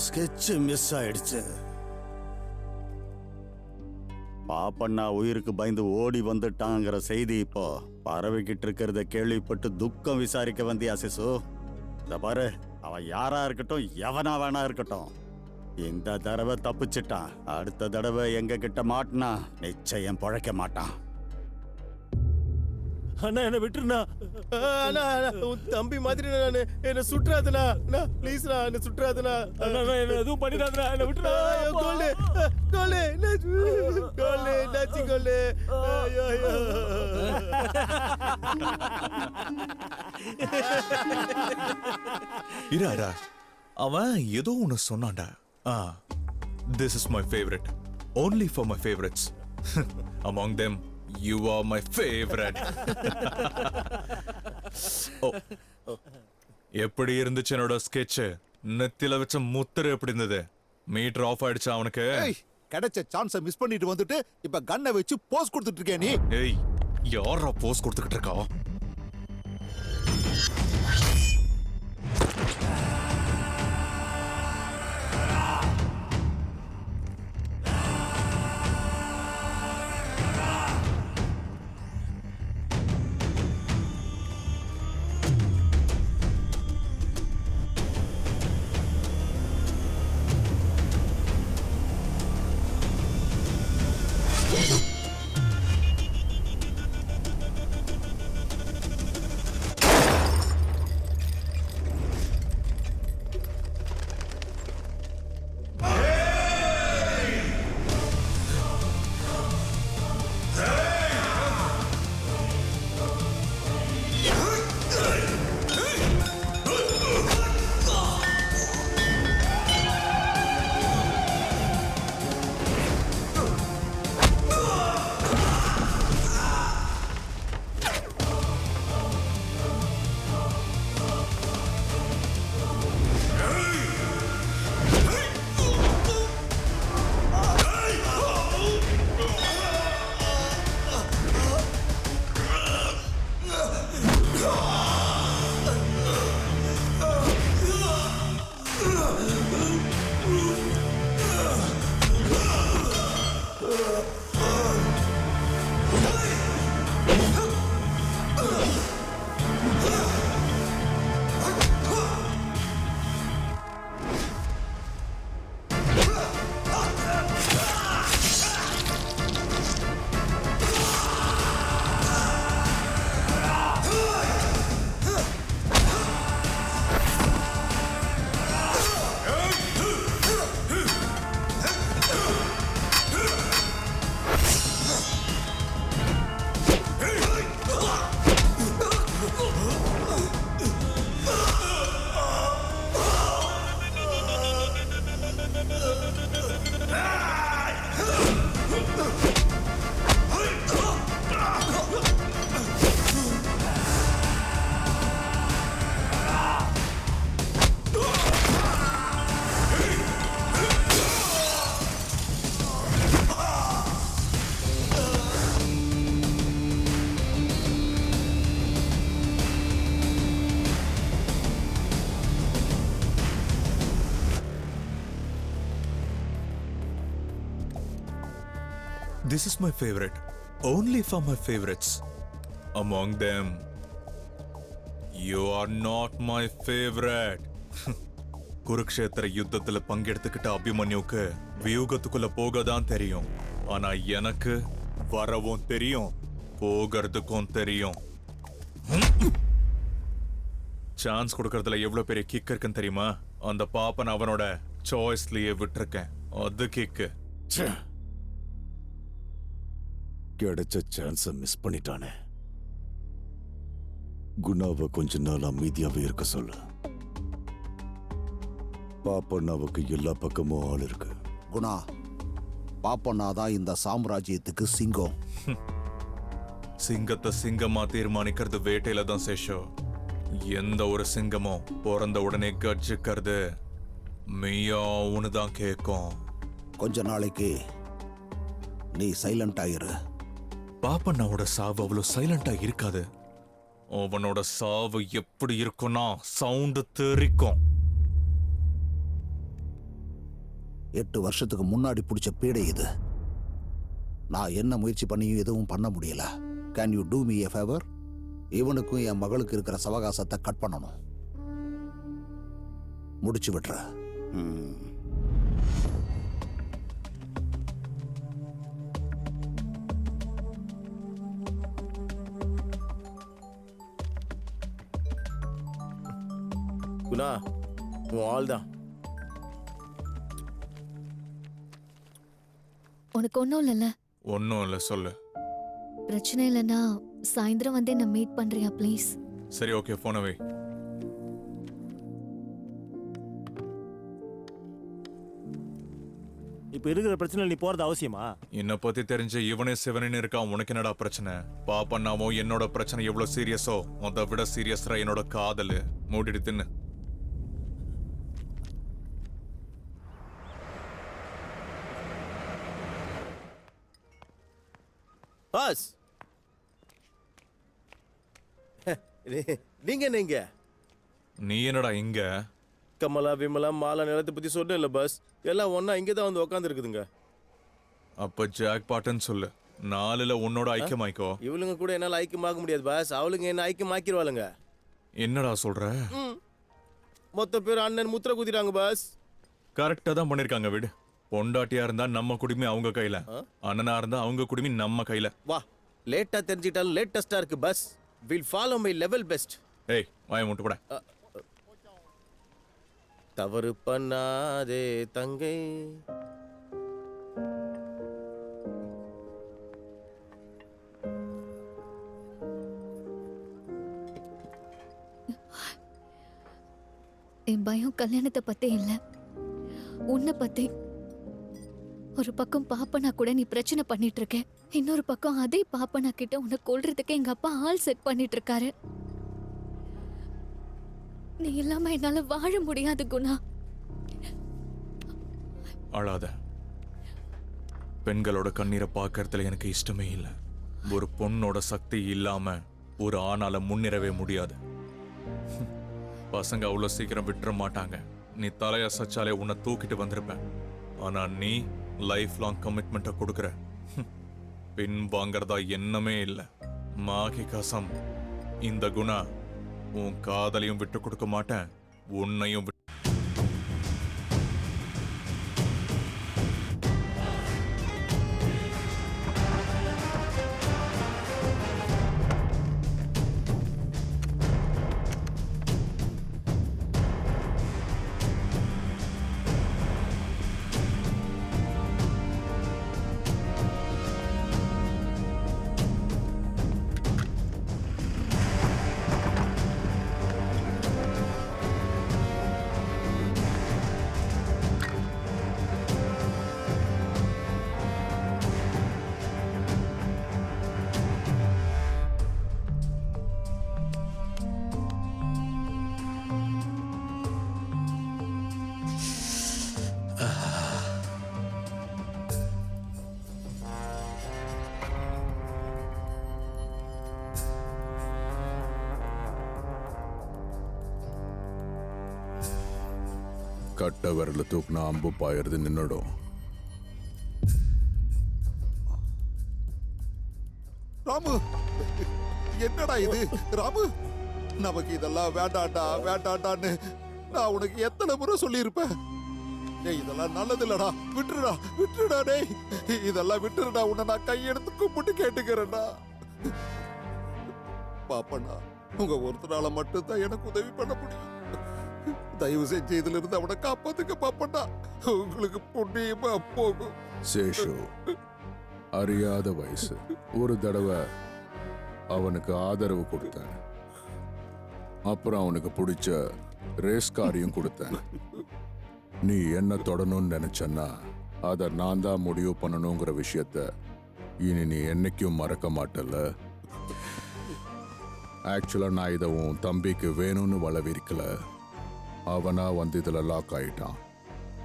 F: ஸ்கெட்ச் மிஸ் ஆயிடுச்சு. பாப்பண்ணா உயிருக்கு பயந்து ஓடி வந்துட்டாங்கிற செய்தி இப்போ பரவிக்கிட்டு இருக்கிறத கேள்விப்பட்டு துக்கம் விசாரிக்க வந்தியா சிசு? இந்த பாரு, அவன் யாரா இருக்கட்டும், எவனா வேணா இருக்கட்டும், இந்த தடவை தப்பிச்சிட்டான். அடுத்த தடவை எங்க கிட்ட மாட்டினா நிச்சயம் பழைக்க மாட்டான்.
G: அண்ணா என்ன விட்டுருண்ணா. அண்ணா உன் தம்பி மாதிரி நான் என்ன சுற்றாதுண்ணா. ப்ளீஸ்ண்ணா என்ன சுற்றாதுண்ணா. அண்ணா என்ன எதுவும் பண்ணிடாதுண்ணா. என்ன விட்டுறா. கோல்டு கோல்டு கோல்டு நச்சி கோல்டு.
D: இரா அவன் ஏதோ ஒன்று சொன்னான்டா. This is my favorite. Only for my favorites. Among them, you are my favorite. எப்படி இருந்துச்சு என்னோட ஸ்கெட்ச்? நெத்தில வச்ச முத்திரை எப்படி இருந்தது? மீட்டர் ஆஃப் ஆயிடுச்சா அவனுக்கு?
H: கிடைச்ச சான்ஸை மிஸ் பண்ணிட்டு வந்துட்டு இப்ப கண்ணை வச்சு போஸ் கொடுத்துட்டு இருக்கே நீ.
D: ஏய், யாரா போஸ் கொடுத்துக்கிட்டு இருக்கா? This is my favorite. Only for my favorites. Among them, you are not my favorite. Kurukshetra யுத்தத்துல பங்கெடுத்துக்கிட்ட அபிமன்யுக்கு வியூகத்துக்குள்ள போகதான் தெரியும். ஆனா எனக்கு வரவும் தெரியும், போகிறதுக்கும் தெரியும். சான்ஸ் கொடுக்கறதுல எவ்வளவு பெரிய கிக் இருக்குன்னு தெரியுமா? அந்த பாப்பன் அவனோட சாய்ஸ்லயே விட்டுருக்கேன். அது கிக்கு.
I: கிடைச்ச சான்ஸ மிஸ் பண்ணிட்டானே. குணாவை கொஞ்ச நாள் அமைதியாவே இருக்க சொல்லு. பாப்பண்ணாவுக்கு எல்லா பக்கமும் ஆள் இருக்கு.
H: குணா, பாப்பண்ணா தான் இந்த சாம்ராஜ்யத்துக்கு சிங்கம்.
D: சிங்கத்தை சிங்கமா தீர்மானிக்கிறது வேட்டையில தான் சேஷோ. எந்த ஒரு சிங்கமும் பிறந்த உடனே கர்ஜிக்கிறது மியாவுன்னு தான் கேட்கும்.
H: கொஞ்ச நாளைக்கு நீ சைலண்ட் ஆயிரு.
D: பாப்பண்ணாவோட சாவு அவ்வளவு சைலண்டா இருக்காது. அவனோட சாவு எப்படி இருக்கும்னா சவுண்டு தெரிக்கும்.
H: 8 வருஷத்துக்கு முன்னாடி பிடிச்ச பீடை இது. நான் என்ன முயற்சி பண்ணியும் எதுவும் பண்ண முடியல. Can you do me a favour? இவனுக்கும் என் மகளுக்கு இருக்கிற சவகாசத்தை கட் பண்ணணும். முடிச்சு விட்டுற.
G: குணா, உன் ஆள் தான்.
J: உனக்கு ஒன்றும் இல்லைல்ல?
D: ஒன்றும் இல்லை, சொல்லு.
J: பிரச்சனை இல்லைன்னா சாயந்தரம் வந்து என்ன மீட் பண்றியா ப்ளீஸ்?
D: சரி, ஓகே, போன வை.
C: இப்போ இருக்கிற பிரச்சனை நீ போறது அவசியமா?
D: என்னை பத்தி தெரிஞ்ச இவனே சிவனேன்னு இருக்கான். உனக்கு என்னடா பிரச்சனை? பாப்பண்ணாவோ என்னோட பிரச்சனை எவ்வளவு சீரியஸோ அதை விட சீரியஸா என்னோட காதல். மூடிட்டு தின்னு.
G: பாஸ், நீங்க
D: நீ என்னடா இங்க?
G: கமலா, விமலா, மாலா நிலத்தை பத்தி சொன்னேன் இல்ல பாஸ், எல்லாம் ஒன்னா இங்க தான் வந்து உட்காந்து இருக்குதுங்க.
D: அப்ப ஜாக் பாட்டன் சொல்லு, 4ல உன்னோட ஐக்கியமாய்க்கோ.
G: இவளுங்க கூட என்னால ஐக்கியமாக்க முடியாது பாஸ், அவளுங்க என்ன ஐக்கியமாக்கிடுவாளுங்க.
D: என்னடா சொல்ற?
G: மொத்த பேர் அண்ணன் முத்திர குதிராங்க பாஸ்.
D: கரெக்டா தான் பண்ணிருக்காங்க. விடு. பொண்டாட்டியா இருந்தா நம்ம குடுமி அவங்க கையில, அண்ணனா இருந்தா அவங்க குடுமி நம்ம கையில.
G: வா, லேட்டா தெரிஞ்சிட்டாலும் லேட்டஸ்டா இருக்கு bus. Will follow my level best.
D: ஏய், வாயை மூட்டு போட.
G: தவறு பண்ணாதே தங்கை.
J: என் பயம் கல்யாணத்தை பத்தி இல்ல, உன்னை பத்தி. ஒரு பக்கம் பாப்பனா கூட நீ பிரச்சனை பண்ணிட்டு இருக்க, இன்னொரு பக்கம் அதே பாப்பனா கிட்ட உன்னை கொல்றதுக்கு எங்க அப்பா ஆள் செட் பண்ணிட்டு இருக்காரு. நீ இல்லாம என்னால வாழ முடியாது குணா.
D: அழாத. பெண்களோட கண்ணீரை பார்க்கறதுல எனக்கு இஷ்டமே இல்லை. ஒரு பொண்ணோட சக்தி இல்லாம ஒரு ஆணால முன்னேறவே முடியாது. பசங்க அவ்வளவு சீக்கிரம் விட்டுற மாட்டாங்க. நீ தலைய சச்சாலே உன்னை தூக்கிட்டு வந்திருப்பேன். ஆனா நீ லைஃப் லாங் கமிட்மெண்ட்டை கொடுக்குற. பின் வாங்கறதா எண்ணமே இல்லை. மாகி கசம். இந்த குணா உன் காதலையும் விட்டு கொடுக்க மாட்டேன், உன்னையும் விட்டு.
N: கட்ட விரல தூக்குனா அம்பு பாயறது நின்னுடும்.
H: ராமு, என்னடா இது ராமு? நமக்கு இதெல்லாம் வேண்டாண்டா வேண்டாண்டான்னு நான் உனக்கு எத்தனை முறை சொல்லியிருப்பேன். டேய், இதெல்லாம் நல்லது இல்லடா, விட்டுருடா விட்டுருடா. டேய், இதெல்லாம் விட்டுருடா. உன்னை நான் கையெடுத்து கும்பிட்டு கேட்டுக்கிறேன்டா. பாப்பண்ணா, உங்க ஒருத்தரால மட்டும்தான் எனக்கு உதவி பண்ண முடியும். தயவு செஞ்சு இதுல இருந்து அவனை காப்பாத்துக்க பாப்பண்ணா. உங்களுக்கு புண்ணியமா போகும்.
N: சேஷு, அறியாத வயசு. ஒரு தடவை அவனுக்கு ஆதரவு கொடுத்தேன். அப்புறம் அவனுக்கு பிடிச்ச ரேஸ் காரையும் கொடுத்தேன். நீ என்ன தொடணும்னு நினைச்சன்னா அதை நான் தான் முடிவு பண்ணணுங்கிற விஷயத்த இனி நீ என்னைக்கும் மறக்க மாட்டல. ஆக்சுவலா நான் இதை உன் தம்பிக்கு வேணும்னு வளவிருக்கல. அவனா வந்து இதுல லாக் ஆயிட்டான்.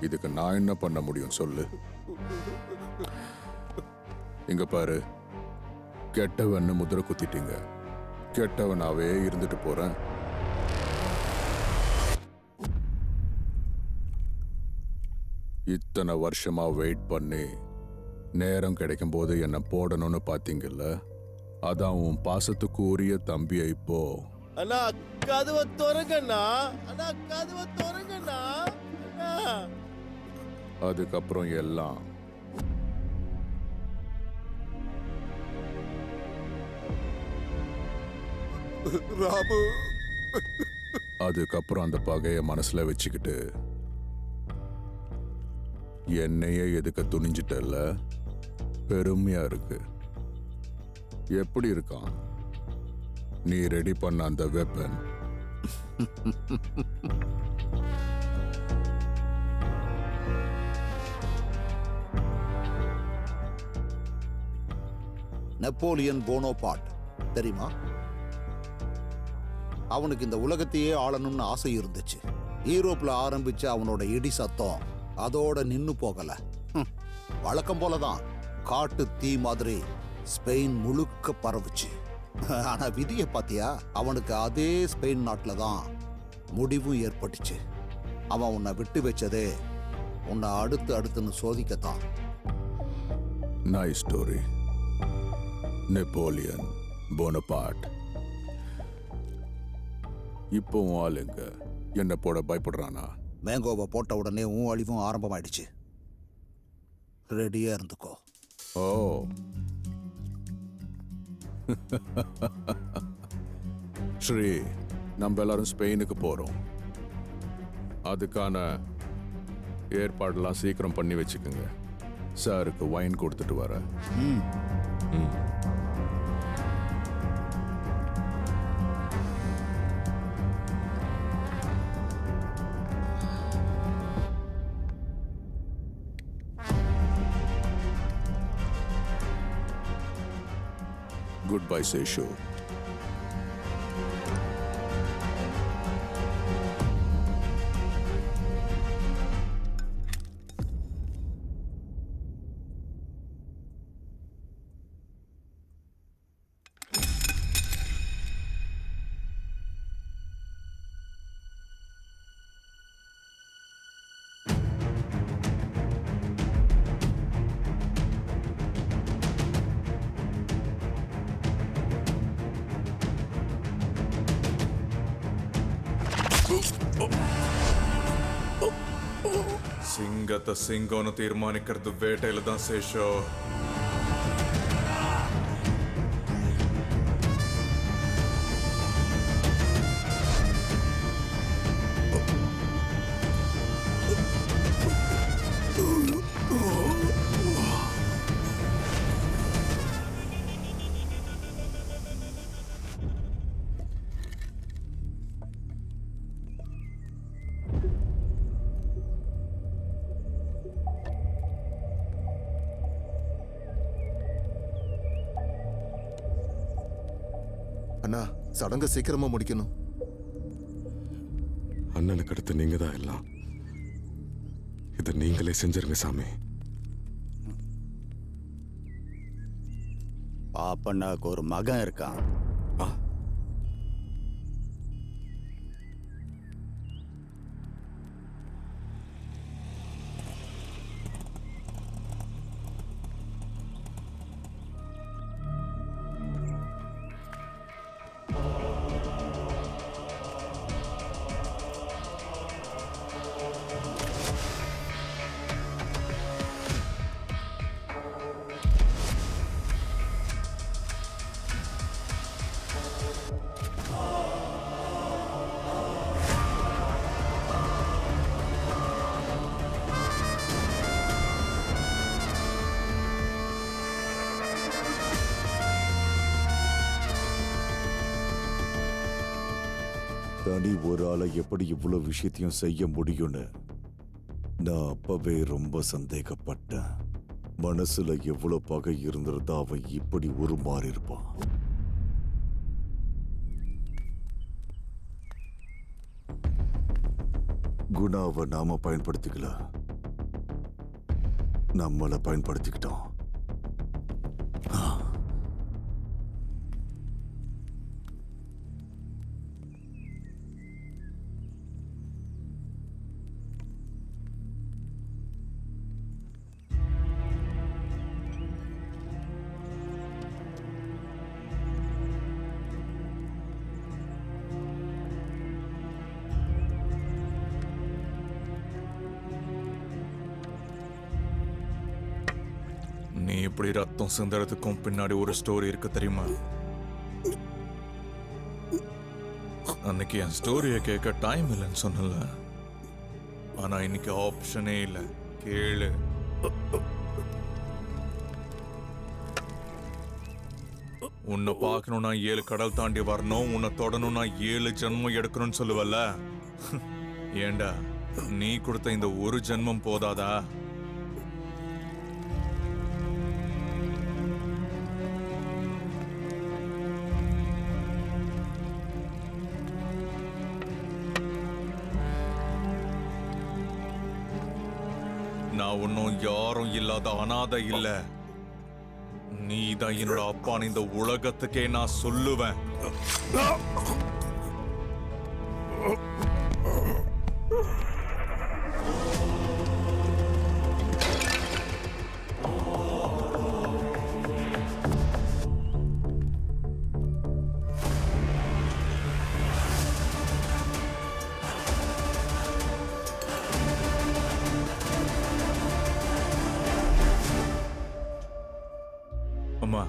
N: இதுக்கு நான் என்ன பண்ண முடியும் சொல்லு? இங்க பாரு, கெட்டவன்னு முதிரை குத்திட்டீங்க. கெட்டவனாவே இருந்துட்டு போறேன். இத்தனை வருஷமா வெயிட் பண்ணி நேரம் கிடைக்கும் போது என்ன போடணும்னு பாத்தீங்கல்ல, அதான் உன் பாசத்துக்கு உரிய தம்பியை இப்போ.
G: அண்ணா கதவை திறங்கண்ணா, அண்ணா கதவை திறங்கண்ணா.
N: அதுக்கப்புறம் எல்லாம்
H: ராமு.
N: அதுக்கப்புறம் அந்த பகைய மனசுல வச்சுக்கிட்டு என்னையே எதுக்க துணிஞ்சிட்டல்ல, பெருமையா இருக்கு. எப்படி இருக்கான் நீ ரெடி பண்ண அந்த வெப்பன்?
H: நெப்போலியன் போனோபார்ட் தெரியுமா? அவனுக்கு இந்த உலகத்தையே ஆளணும்னு ஆசை இருந்துச்சு. யூரோப்ல ஆரம்பிச்ச அவனோட இடி சத்தம் அதோட நின்னு போகல. வழக்கம் போலதான் காட்டு தீ மாதிரி ஸ்பெயின் முழுக்க பரவுச்சு. ஆனா விதியை பாத்தியா? அவனுக்கு அதே ஸ்பெயின் நாட்டில தான் முடிவும் ஏற்பட்டுச்சு. அவன் உன்னை விட்டு வச்சதே உன்னை அடுத்துன்னு சோதிக்கத்தான்.
N: Nice story. Napoleon Bonaparte. இப்போ ஆளுங்க என்ன போட பயப்படுறானா?
H: மேங்கோவை போட்ட உடனே உன் அழிவும் ஆரம்பமாயிடுச்சு. ரெடியா இருந்துக்கோ.
N: ஓ, ஸ்ரீ, நம்ம எல்லாரும் ஸ்பெயினுக்கு போறோம். அதுக்கான ஏற்பாடெல்லாம் சீக்கிரம் பண்ணி வச்சுக்கோங்க. சாருக்கு வைன் கொடுத்துட்டு வரேன். Goodbye, Seshu.
D: சிங்கத்தை சிங்கம்னு தீர்மானிக்கிறது வேட்டையில தான் சேஷோ.
A: அண்ணா, சடங்க சீக்கிரமா முடிக்கணும்.
B: அண்ணனுக்கு அடுத்து நீங்க தான் எல்லாம். இதை நீங்களே செஞ்சிருங்க சாமி.
F: பாப்பண்ணாக்கு ஒரு மகன் இருக்கான்.
I: தனி ஒரு ஆளை எப்படி இவ்வளவு விஷயத்தையும் செய்ய முடியும்னு நான் அப்பவே ரொம்ப சந்தேகப்பட்டேன். மனசுல எவ்வளவு பகை இருந்திருந்தா அவன் இப்படி உருமாறி இருப்பான். குணாவை நாம பயன்படுத்திக்கல, நம்மளை பயன்படுத்திக்கிட்டோம்.
D: நீ இப்படி ரத்தம் சிந்தறதுக்கும் பின்னாடி ஒரு ஸ்டோரி இருக்கு தெரியுமா? அன்னைக்கு என் ஸ்டோரியை கேட்க டைம் இல்லைன்னு சொன்னல, ஆனா இன்னைக்கு ஆப்ஷனே இல்லை. கேளு. உன்னை பார்க்கணும்னா 7 கடல் தாண்டி வரணும், உன்னை தொடணும்னா 7 ஜென்மம் எடுக்கணும்னு சொல்லுவல்ல. ஏண்டா நீ கொடுத்த இந்த ஒரு ஜென்மம் போதாதா? நான் ஒன்னும் யாரும் இல்லாத அனாதை இல்ல. நீதான் என்னோட அப்பான்னு இந்த உலகத்துக்கே நான் சொல்லுவேன். அம்மா,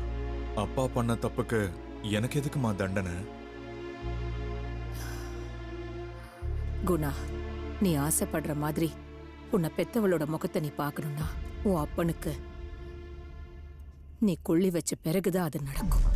D: அப்பா பண்ண தப்புக்கு எனக்கு எதுக்குமா தண்டனை?
E: குணா, நீ ஆசைப்படுற மாதிரி உன்னை பெத்தவளோட முகத்தை நீ பார்க்கணும்னா உன் அப்பனுக்கு நீ கொள்ளி வச்ச பிறகுதான் அது நடக்கும்.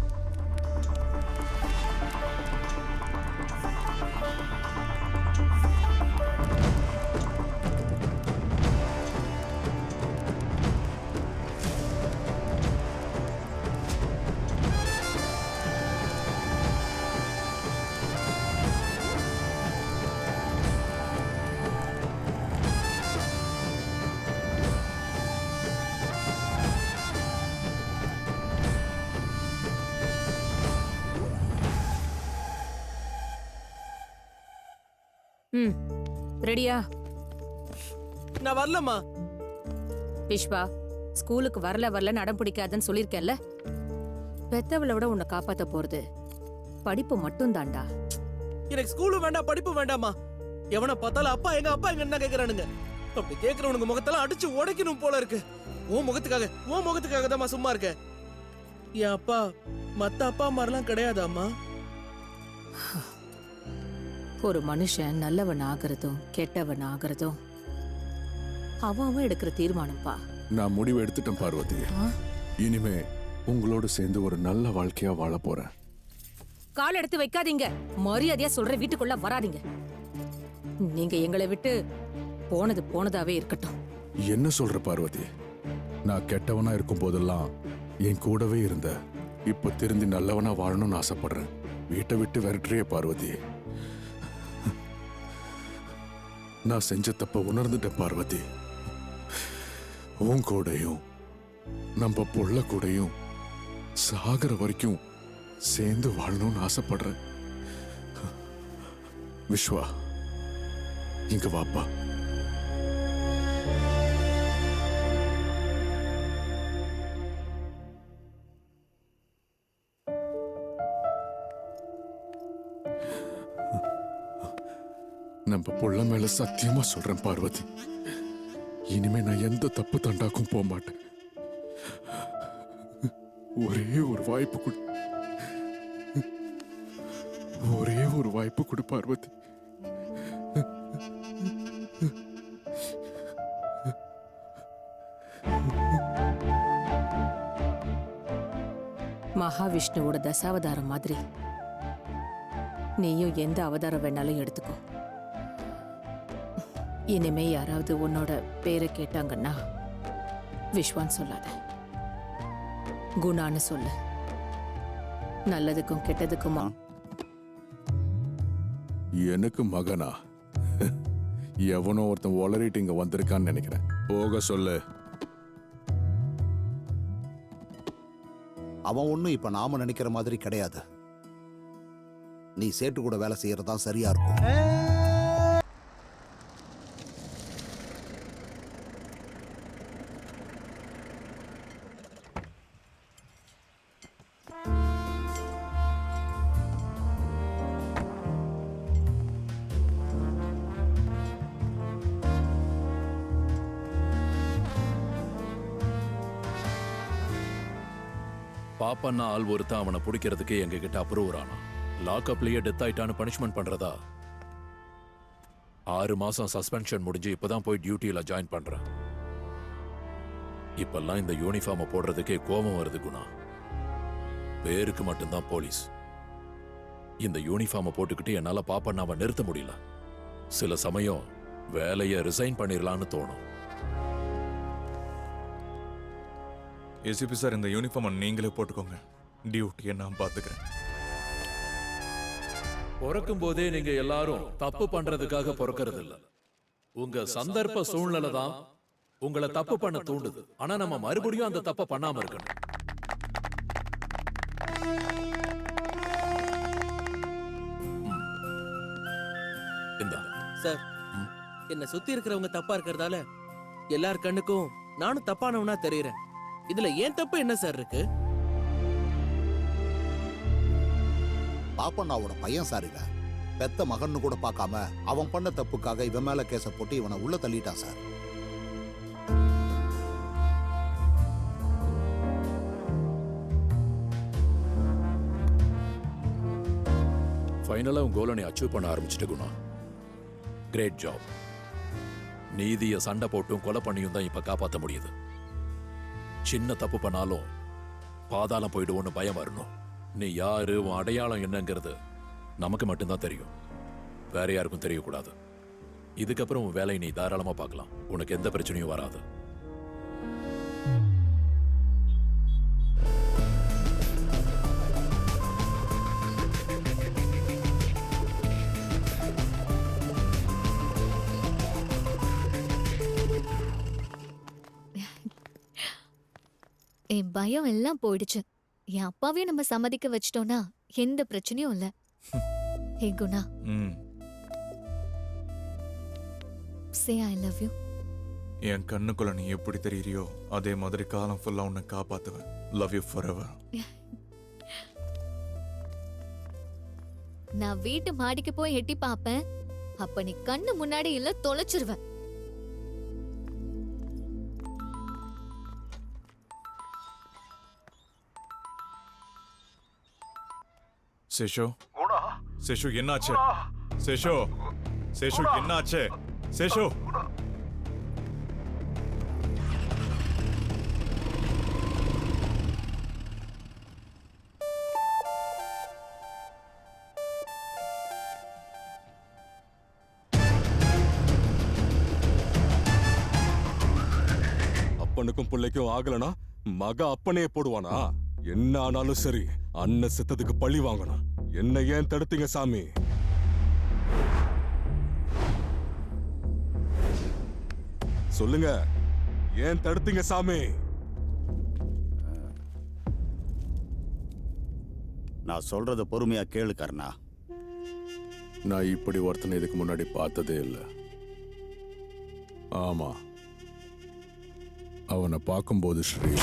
E: ரெடியா?
L: நான் வரலம்மா.
E: விஸ்வா, ஸ்கூலுக்கு வரலன்னு அடம் பிடிக்காதுன்னு சொல்லிருக்கேன்ல. பெத்தவளை விட உன்னை காப்பாத்த போறது படிப்பு மட்டும் தாண்டா.
L: எனக்கு ஸ்கூலும் வேண்டாம், படிப்பு வேண்டாமா. எவனை பார்த்தாலும் அப்பா எங்க என்ன கேக்குறானுங்க. அப்படி கேக்குறவனுங்க முகத்தெல்லாம் அடிச்சு உடைக்கணும் போல இருக்கு. உன் முகத்துக்காக தான் சும்மா இருக்க. என் அப்பா மத்த அப்பா மாதிரிலாம் கிடையாதாம்மா.
E: ஒரு மனுஷன் நல்லவன் ஆகிறதும் கெட்டவன் ஆகிறதும் அவன் எடுக்கிற தீர்மானம்பா.
N: நான் முடிவு எடுத்துட்டேன் பார்வதி. இனிமே உங்களோட சேர்ந்து ஒரு நல்ல வாழ்க்கையா வாழ போறேன்.
E: கால் எடுத்து வைக்காதீங்க. மரியாதையா சொல்ற, வீட்டுக்குள்ள வராதீங்க. நீங்க எங்களை விட்டு போனது போனதாவே இருக்கட்டும்.
N: என்ன சொல்ற பார்வதி? நான் கெட்டவனா இருக்கும் போதெல்லாம் என் கூடவே இருந்த. இப்ப திருந்தி நல்லவனா வாழணும்னு ஆசைப்படுறேன். வீட்டை விட்டு விரட்டுறிய பார்வதி. நான் செஞ்ச தப்ப உணர்ந்துட்டேன் பார்வதி. உன் கூடையும் நம்ம புள்ள கூடையும் சாகர வரைக்கும் சேர்ந்து வாழணும்னு ஆசைப்படுறேன். விஸ்வா, இங்க வாப்பா. நம்ம புள்ள மேல சத்தியமா சொல்றேன் பார்வதி, இனிமே நான் எந்த தப்பு தண்டாக்கும் போக மாட்டேன். ஒரே ஒரு வாய்ப்பு கொடு, ஒரே ஒரு வாய்ப்பு கொடு பார்வதி.
E: மகாவிஷ்ணுவோட தசாவதாரம் மாதிரி நீயும் எந்த அவதாரம் வேணாலும் எடுத்துக்கோ. இனிமே யாராவது உன்னோட பேரை கேட்டாங்கன்னா விஸ்வான்னு சொல்லாத, குணான்னு சொல்லு. நல்லதுக்கும் கெட்டதுக்குமா.
N: எனக்கு மகனா? எவனோ ஒருத்தன் ஒளரிட்டு இங்க வந்திருக்கான்னு நினைக்கிறேன். போக சொல்லு.
H: அவன் ஒன்றும் இப்ப நாம நினைக்கிற மாதிரி கிடையாது. நீ சேட்டு கூட வேலை செய்யறதா சரியா இருக்கும்.
O: பாப்பண்ணா ஆள் ஒருத்தன் அவனை பிடிக்கிறதுக்கு எங்க கிட்ட அப்ரூவர் ஆனான். லாக்அப்லயே டெத் ஆயிட்டான்னு பனிஷ்மெண்ட் பண்றதா? 6 மாசம் சஸ்பென்ஷன் முடிஞ்சு இப்பதான் போய் டியூட்டியில ஜாயின் பண்றேன். இப்பெல்லாம் இந்த யூனிஃபார்மை போடுறதுக்கே கோபம் வருது குணா. பேருக்கு மட்டும்தான் போலீஸ். இந்த யூனிஃபார்மை போட்டுக்கிட்டு என்னால பாப்பண்ணாவை நிறுத்த முடியல. சில சமயம் வேலையை ரிசைன் பண்ணிடலான்னு தோணும்.
D: ஏசிபி சார், இந்த யூனிஃபார்மை நீங்களே போட்டுக்கோங்க. டியூட்டியை நான் பார்த்துக்கிறேன்.
O: பிறக்கும் போதே நீங்க எல்லாரும் தப்பு பண்றதுக்காக பிறக்கிறது இல்ல. உங்க சந்தர்ப்ப சூழ்நிலை தான் உங்களை தப்பு பண்ண தூண்டுது. ஆனா நம்ம மறுபடியும் அந்த தப்பை பண்ணாம இருக்கணும்.
L: சார், என்ன சுத்தி இருக்கிறவங்க தப்பா இருக்கிறதால எல்லார் கண்ணுக்கும் நானும் தப்பானவனா தெரியுறேன். இதுல ஏன் தப்பு என்ன சார் இருக்கு?
H: பாப்பண்ணாவோட பையன் சார் இவன். பெத்த மகன்னு கூட பார்க்காம அவன் பண்ண தப்புக்காக இவன் மேல கேஸ போட்டு இவனை உள்ள தள்ளிட்டான் சார்.
O: ஃபைனலா உங்க கோலை நீ அச்சீவ் பண்ண ஆரம்பிச்சிட்டு குணா. Great job. நீதிய சண்டை போட்டும் கொலை பண்ணியும் தான் இப்ப காப்பாற்ற முடியுது. சின்ன தப்பு பண்ணாலும் பாதாளம் போயிடுவோன்னு பயம் வரணும். நீ யாரு, உன் அடையாளம் என்னங்கிறது நமக்கு மட்டும்தான் தெரியும், வேற யாருக்கும் தெரியக்கூடாது. இதுக்கப்புறம் உன் வேலையை நீ தாராளமா பார்க்கலாம். உனக்கு எந்த பிரச்சனையும் வராது.
J: என் பயம் எல்லாம் போயிடுச்சு. என் அப்பாவையும் நம்ம சம்மதிக்க வச்சிட்டோம்னா எந்த பிரச்சனையும் இல்ல. ஹே குணா, சே ஐ லவ் யூ.
D: என் கண்ணுக்குள்ள நீ எப்படி தெரியறியோ அதே மாதிரி காலம் ஃபுல்லா உன்னை காப்பாத்துவேன். Love you forever.
J: நான் வீட்டு மாடிக்கு போய் எட்டி பாப்பேன். அப்ப நீ கண்ணு முன்னாடி இல்ல தொலைச்சிருவேன்.
D: சேஷு, சேஷு என்னாச்சு? சேஷு, சேஷு என்னாச்சு? சேஷு,
B: அப்பனுக்கும் பிள்ளைக்கும் ஆகலனா மக அப்பனையே போடுவானா? என்ன ஆனாலும் சரி, அண்ணன் செத்ததுக்கு பழி வாங்கணும். என்ன ஏன் தடுத்தீங்க சாமி? சொல்லுங்க, ஏன் தடுத்தீங்க சாமி?
F: நான் சொல்றத பொறுமையா கேளு கர்ணா.
N: நான் இப்படி ஒருத்தனை இதுக்கு முன்னாடி பார்த்ததே இல்லை. ஆமா, அவனை பார்க்கும்போது ஸ்ரீ,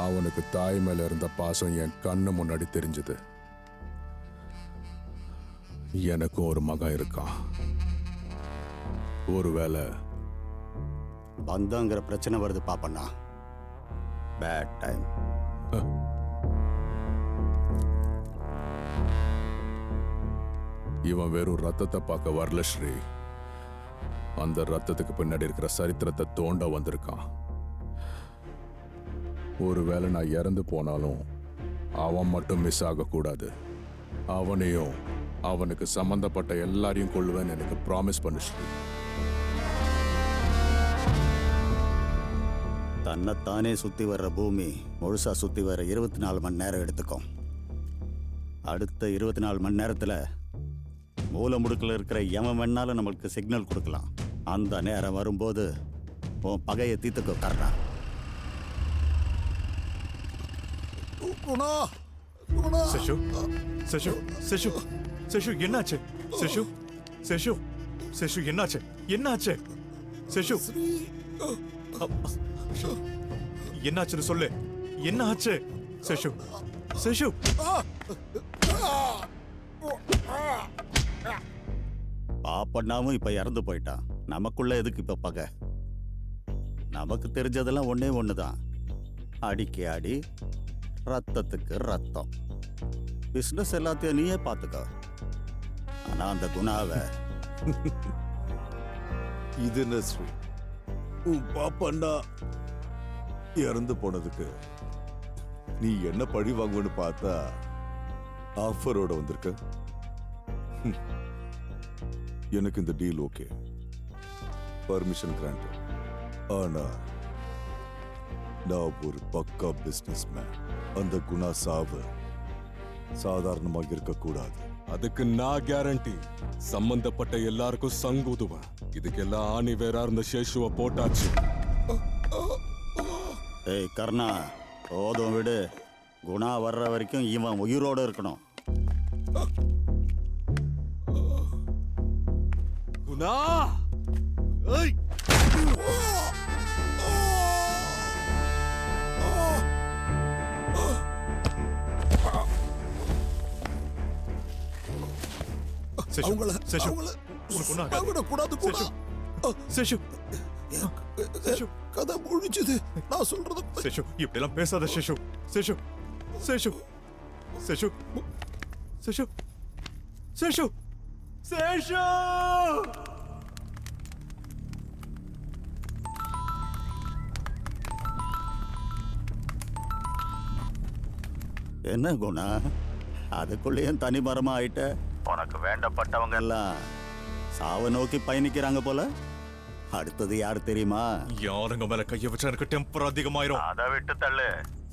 N: அவனுக்கு தாய் மேல இருந்த பாசம் என் கண்ணு முன்னாடி தெரிஞ்சது. எனக்கும் ஒரு மகன் இருக்கான். ஒருவேளை
F: பந்தங்கிற பிரச்சனை வருது பாப்பண்ணா. Bad time.
N: இவன் வெறும் ரத்தத்தை பார்க்க வரல ஸ்ரீ, அந்த ரத்தத்துக்கு பின்னாடி இருக்கிற சரித்திரத்தை தோண்ட வந்திருக்கான். ஒருவேளை நான் இறந்து போனாலும் அவன் மட்டும் மிஸ் ஆகக்கூடாது. அவனையும் அவனுக்கு சம்பந்தப்பட்ட எல்லாரையும் கொள்ளுவேன்னு எனக்கு ப்ராமிஸ் பண்ணு ஸ்ரீ.
F: தன்னைத்தானே சுத்தி வர்ற பூமி முழுசா சுத்தி வர 24 மணி நேரம் எடுத்துக்கும். அடுத்த 24 மணி நேரத்துல மூல முடுக்கில் இருக்கிற எவன் வேணாலும் நம்மளுக்கு சிக்னல் கொடுக்கலாம். அந்த நேரம் வரும்போது உன் பகையை தீர்த்துக்க கர்ணா.
D: சஷு சஷு சஷு சஷு என்னாச்சு? சஷு சஷு சஷு என்னாச்சு? என்னாச்சு சஷு? என்னாச்சுன்னு சொல்லு. என்ன ஆச்சு சஷு? சஷு
F: பாப்பண்ணாவும் இப்ப இறந்து போயிட்டான். நமக்குள்ள எதுக்கு இப்ப பகை? நமக்கு தெரிஞ்சதெல்லாம் ஒண்ணே ஒண்ணுதான், அடிக்கு அடி, ரத்தத்துக்கு ரத்தம். பிசினஸ் எல்லாத்தையும் நீயே பாத்துக்க. ஆனா அந்த குணாவை
I: இது என்ன ஸ்ரீ, உன் பாப்பண்ணா இறந்து போனதுக்கு நீ என்ன பழி வாங்குவன்னு பார்த்தா ஆஃபரோட வந்திருக்க. எனக்கு இந்த டீல் ஓகே, பர்மிஷன் கிராண்ட். ஆனா நான் ஒரு பக்கா பிசினஸ் மேன். அந்த குணா சாவு சாதாரணமாக இருக்கக்கூடாது.
B: அதுக்கு நான் கேரண்டி. சம்பந்தப்பட்ட எல்லாருக்கும் சங்குதுவேன். இதுக்கெல்லாம் ஆணி வேற இருந்த சேஷுவை போட்டாச்சு.
F: ஏய் கர்ணா, போதும் விடு. குணா வர்ற வரைக்கும் இவன் உயிரோட இருக்கணும்.
B: குணா
A: கதை முடிஞ்சது. நான் சொல்றது
D: சேஷு, இப்படிலாம் பேசாத சேஷு. சேஷு சேஷு சேஷு சேஷு சேஷு சேஷு.
F: என்ன குணா, அதுக்குள்ளேயும் தனி மரமா ஆயிட்ட? உனக்கு வேண்டப்பட்டவங்க எல்லாம் சாவை நோக்கி பயணிக்கிறாங்க போல. அடுத்தது யார் தெரியுமா?
D: யாருங்க மேல கைய வச்சா எனக்கு டெம்பர் அதிகமாயிரும்.
F: அதை விட்டு தள்ளு.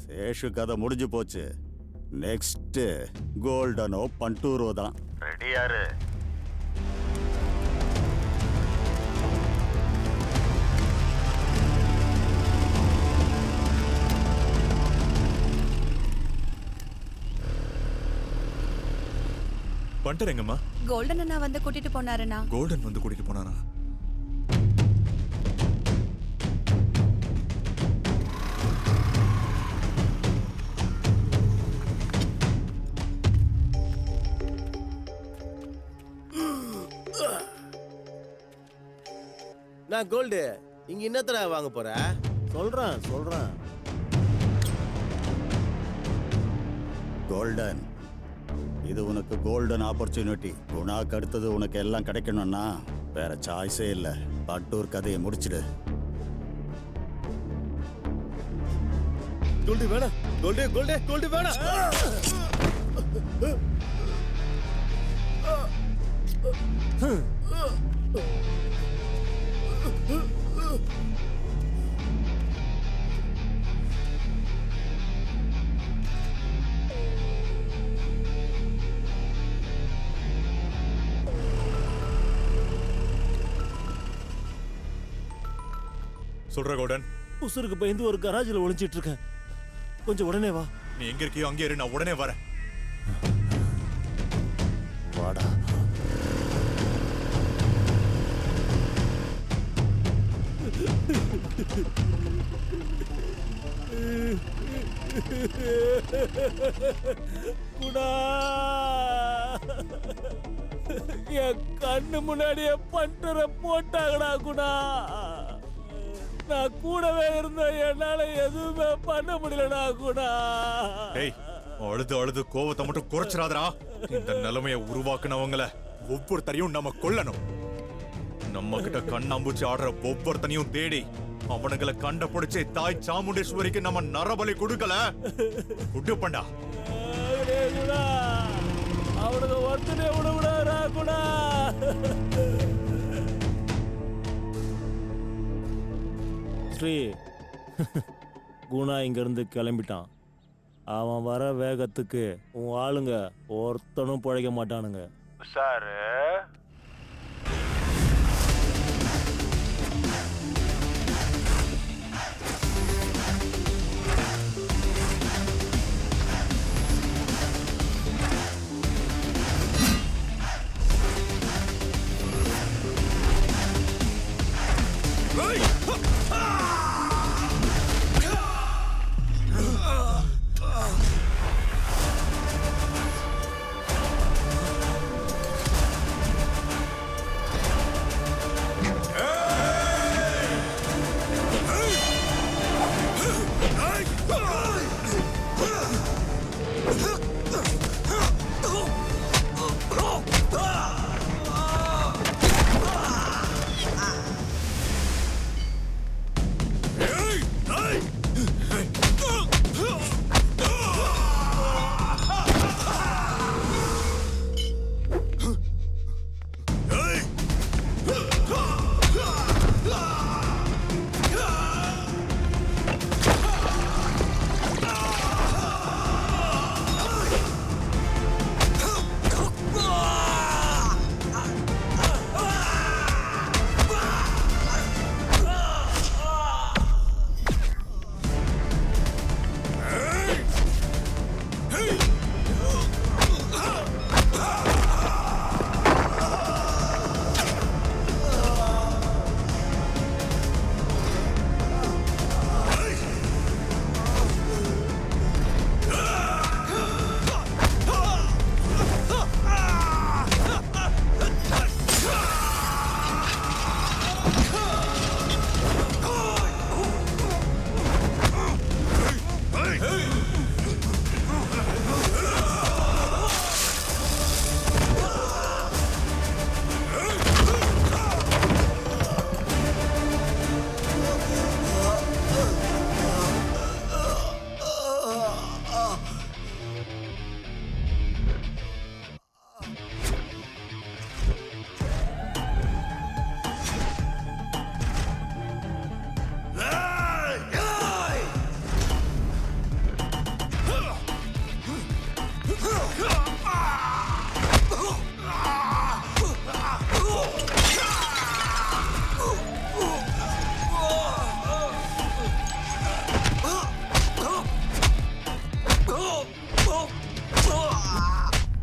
F: சேஷு கதை முடிஞ்சு போச்சு. நெக்ஸ்ட் கோல்டனோ பண்டூரோ தான். ரெடியாரு?
D: பண்டரங்கம்மா.
K: கோல்டன் அண்ணா வந்து கூட்டிட்டு போனாருண்ணா.
D: கோல்டன் வந்து கூட்டிட்டு போனானா?
G: நான் கோல்டு இங்க என்னத்தடா வாங்க போற?
C: சொல்றேன்.
F: கோல்டன், இது உனக்கு கோல்டன் ஆப்பர்ச்சுனிட்டி. குணாக்கு அடுத்தது உனக்கு எல்லாம் கிடைக்கணும்னா வேற சாய்ஸே இல்லை. பட்டூர் கதையை முடிச்சிடு.
G: கோல்டு வேணாம். கோல்டு வேணாம்.
D: சொல்ற கோல்டன்.
C: உசுருக்கு பயந்து ஒரு கராஜில் ஒளிஞ்சிட்டு இருக்கேன். கொஞ்சம் உடனே வா.
D: நீ எங்க இருக்கியோ அங்கே இரு, நான் உடனே வரேன்.
F: வாடா.
C: குணா, என் கண்ணு முன்னாடியே பண்டரை போட்டாங்கடா குணா. நான் கூடவே இருந்த என்னால எதுவுமே பண்ண முடியலடா குணா.
D: ஏய், அழுது கோவத்தை மட்டும் குறைச்சிடாதடா. இந்த நிலைமையை உருவாக்குனவங்கள ஒவ்வொருத்தரையும் நம்ம கொல்லணும். நம்ம கிட்ட கண்ணாம்பூச்சி ஆடுற ஒவ்வொருத்தனையும் தேடி அவனுங்களை கண்டபிடிச்சு தாய் சாமுண்டேஸ்வரிக்கு நம்ம நரபலி கொடுக்கல. குட்டுப்பண்டா.
C: அவனுக்கு ஒருத்தனே விடுவிடாரா குணா. ஸ்ரீ, குணா இங்கிருந்து கிளம்பிட்டான். அவன் வர வேகத்துக்கு உன் ஆளுங்க ஒருத்தனும் பிழைக்க மாட்டானுங்க.
Q: சார்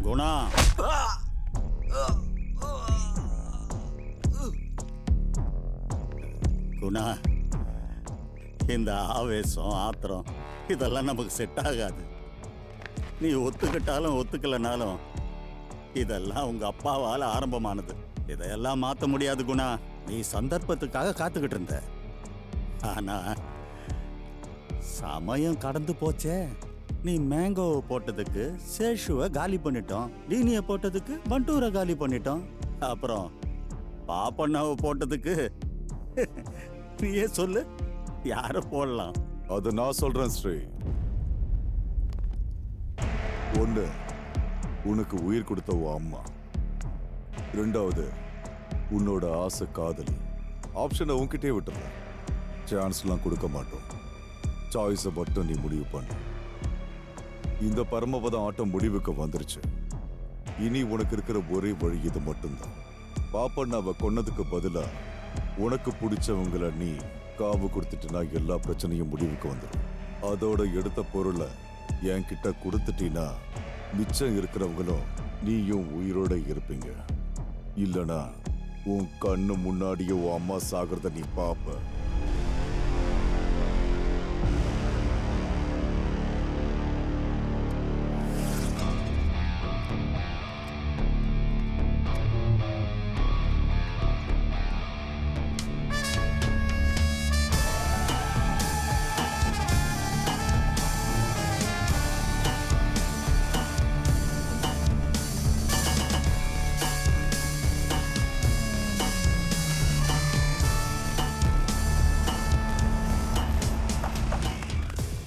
F: குணா, குணா, இந்த ஆவேசம் ஆத்திரம் இதெல்லாம் நமக்கு செட் ஆகாது. நீ ஒத்துக்கிட்டாலும் ஒத்துக்கலனாலும் இதெல்லாம் உங்க அப்பாவால ஆரம்பமானது. இதையெல்லாம் மாத்த முடியாது குணா. நீ சந்தர்ப்பத்துக்காக காத்துக்கிட்டு இருந்த. ஆனா சமயம் கடந்து போச்சே. நீ மேங்கோவை போட்டதுக்கு சேஷுவை காலி பண்ணிட்டோம், லீனிய போட்டதுக்கு பண்டூரை காலி பண்ணிட்டோம், அப்புறம் பாப்பண்ணாவை போட்டதுக்கு நீயே சொல்லு யார போடலாம்?
I: அது நான் சொல்றேன் ஸ்ரீ. ஒண்ணு, உனக்கு உயிர் கொடுத்த உன் அம்மா. ரெண்டாவது, உன்னோட ஆசை காதலி. ஆப்ஷனை உன்கிட்டே விட்டுறேன். சான்ஸ்லாம் கொடுக்க மாட்டோம். சாய்ஸை மட்டும் நீ முடிவு பண்ணு. இந்த பரமபதம் ஆட்டம் முடிவுக்கு வந்துருச்சு. இனி உனக்கு இருக்கிற ஒரே வழி இது மட்டும்தான். பாப்பண்ணாவை கொன்னதுக்கு பதிலா உனக்கு பிடிச்சவங்களை நீ காவு கொடுத்துட்டுனா எல்லா பிரச்சனையும் முடிவுக்கு வந்துடும். அதோட எடுத்த பொருளை என்கிட்ட கொடுத்துட்டீன்னா மிச்சம் இருக்கிறவங்களும் நீயும் உயிரோட இருப்பீங்க. இல்லனா உன் கண்ணு முன்னாடியே உன் அம்மா சாகிறத நீ பாப்ப.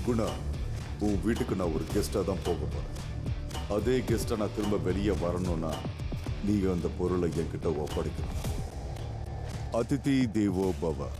I: குணா, உன் வீட்டுக்கு நான் ஒரு கெஸ்டா தான் போக போறேன். அதே கெஸ்ட்டை நான் திரும்ப வெளியே வரணும்னா நீங்க அந்த பொருளை என்கிட்ட ஒப்படைக்கணும். அதிதி தேவோ பவ.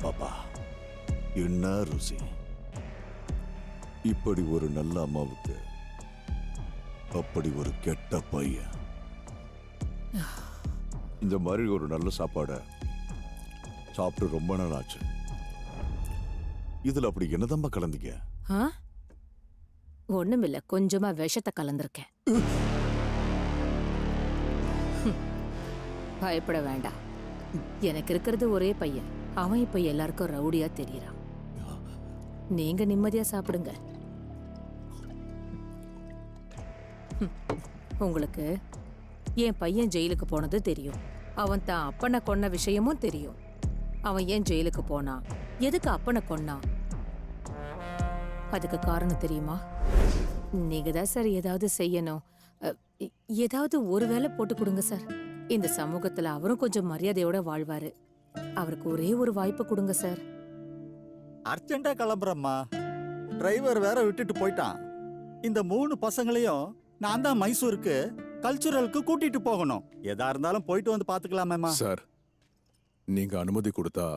I: பாப்பா என்ன ருசி. இப்படி ஒரு நல்ல அம்மாவுக்கு அப்படி ஒரு கெட்ட பையன். இந்த மாதிரி ஒரு நல்ல சாப்பாடை சாப்பிட்டு ரொம்ப நாள் ஆச்சு. இதுல அப்படி என்னதாம்மா கலந்தீங்க?
E: ஒண்ணுமில்ல, கொஞ்சமா விஷத்தை கலந்திருக்கேன். பயப்பட வேண்டாம். எனக்கு இருக்கிறது ஒரே பையன். அவன் இப்ப எல்லாருக்கும் ரவுடியா தெரியறான். நீங்க நிம்மதியா சாப்பிடுங்க. உங்களுக்கு என் பையன் ஜெயிலுக்கு போனது தெரியும். அவன் தான் அப்பனை கொன்ன விஷயமும் தெரியும். அவன் ஏன் ஜெயிலுக்கு போனான், எதுக்கு அப்பனை கொன்னான், அதுக்கு காரணம் தெரியுமா? நீங்க தான் சார் ஏதாவது செய்யணும். ஏதாவது ஒரு வேளை போட்டு கொடுங்க சார். இந்த சமூகத்துல அவரும் கொஞ்சம் மரியாதையோட வாழ்வாரு. அவருக்கு ஒரே ஒரு வாய்ப்பு கொடுங்க சார்.
F: அர்ஜென்ட்டா கிளம்புறம்மா. டிரைவர் வேற விட்டுட்டு போயிட்டான். இந்த 3 பசங்களையும் நான் தான் மைசூருக்கு கல்ச்சுரலுக்கு கூட்டிட்டு போகணும். எதா இருந்தாலும் போயிட்டு வந்து பாத்துக்கலாமேம்மா.
N: சார், நீங்க அனுமதி கொடுத்தா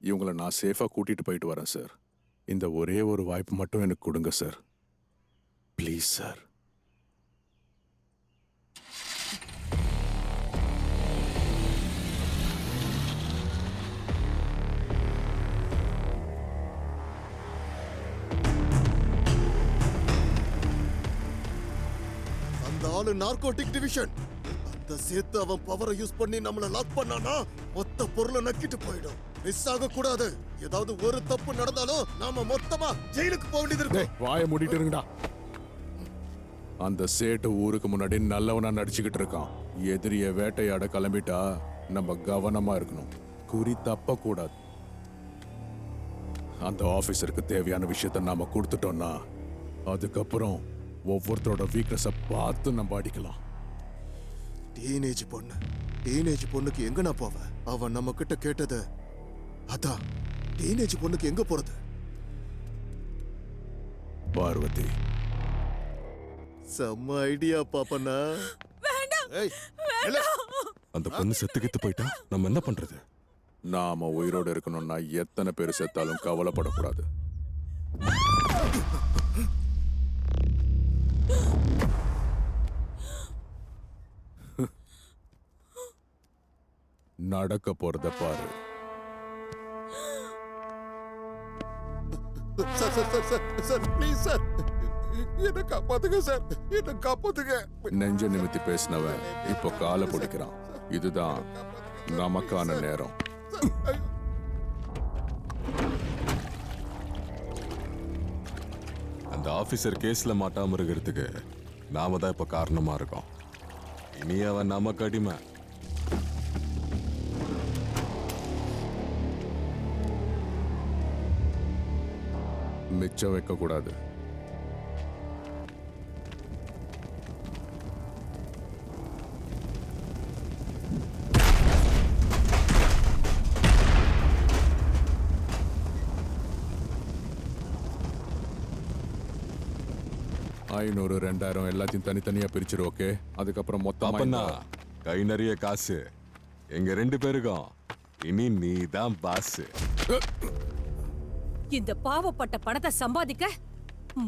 N: இவங்களை நான் சேஃபா கூட்டிட்டு போயிட்டு வரேன் சார். இந்த ஒரே ஒரு வாய்ப்பு மட்டும் எனக்கு கொடுங்க sir. Please sir.
A: Narcotic division. அந்த சேர்த்து அவன் பவரை யூஸ் பண்ணி நம்மள லாக் பண்ணானா மொத்த பொருளை நக்கிட்டு போயிடும். மிஸ் ஆக கூடாது. ஏதாவது ஒரு தப்பு நடந்தாலும் நாம மொத்தமா ஜெயிலுக்கு போக வேண்டியது இருக்கு.
N: வாயை மூடிட்டு இருங்கடா. அந்த சேட்டு ஊருக்கு முன்னாடி நல்லவனா நடிச்சுக்கிட்டு இருக்கான். எதிரிய வேட்டையாட கிளம்பிட்டா நம்ம கவனமா இருக்கணும். குறி தப்ப கூடாது. அந்த ஆபீசருக்கு தேவையான விஷயத்த நாம கொடுத்துட்டோம்னா அதுக்கப்புறம் ஒவ்வொருத்தரோட வீக்னஸ பார்த்து நம்ம அடிக்கலாம்.
A: டீனேஜ் பொண்ணுக்கு எங்க நான் போவேன்? அவன் நம்ம கிட்ட கேட்டது அதான். டீனேஜ் பொண்ணுக்கு எங்க போறது?
N: பார்வதி,
A: செம்ம ஐடியா பாப்பண்ணா.
B: அந்த பொண்ணு செத்துக்கிட்டு போயிட்டா நம்ம என்ன பண்றது?
N: நாம உயிரோட இருக்கணும்னா எத்தனை பேர் செத்தாலும் கவலைப்படக்கூடாது. நடக்க போறத பாரு. நெஞ்ச நிமித்தி பேசினவன் இப்போ காலை பிடிக்கிறான். இதுதான் நமக்கான நேரம்.
B: அந்த ஆபீசர் கேஸ்ல மாட்டாம இருக்கிறதுக்கு நாம தான் இப்ப காரணமா இருக்கோம். இனி அவன் நமக்கு அடிமை.
N: மிச்சம் வைக்க கூடாது. 500 2000 எல்லாத்தையும் தனித்தனியா பிரிச்சிரு. ஓகே, அதுக்கப்புறம் மொத்தமா
B: அப்பன்னா கை நிறைய காசு எங்க 2 பேருக்கும். இனி நீ தான் பாஸ்.
E: இந்த பாவப்பட்ட பணத்தை சம்பாதிக்க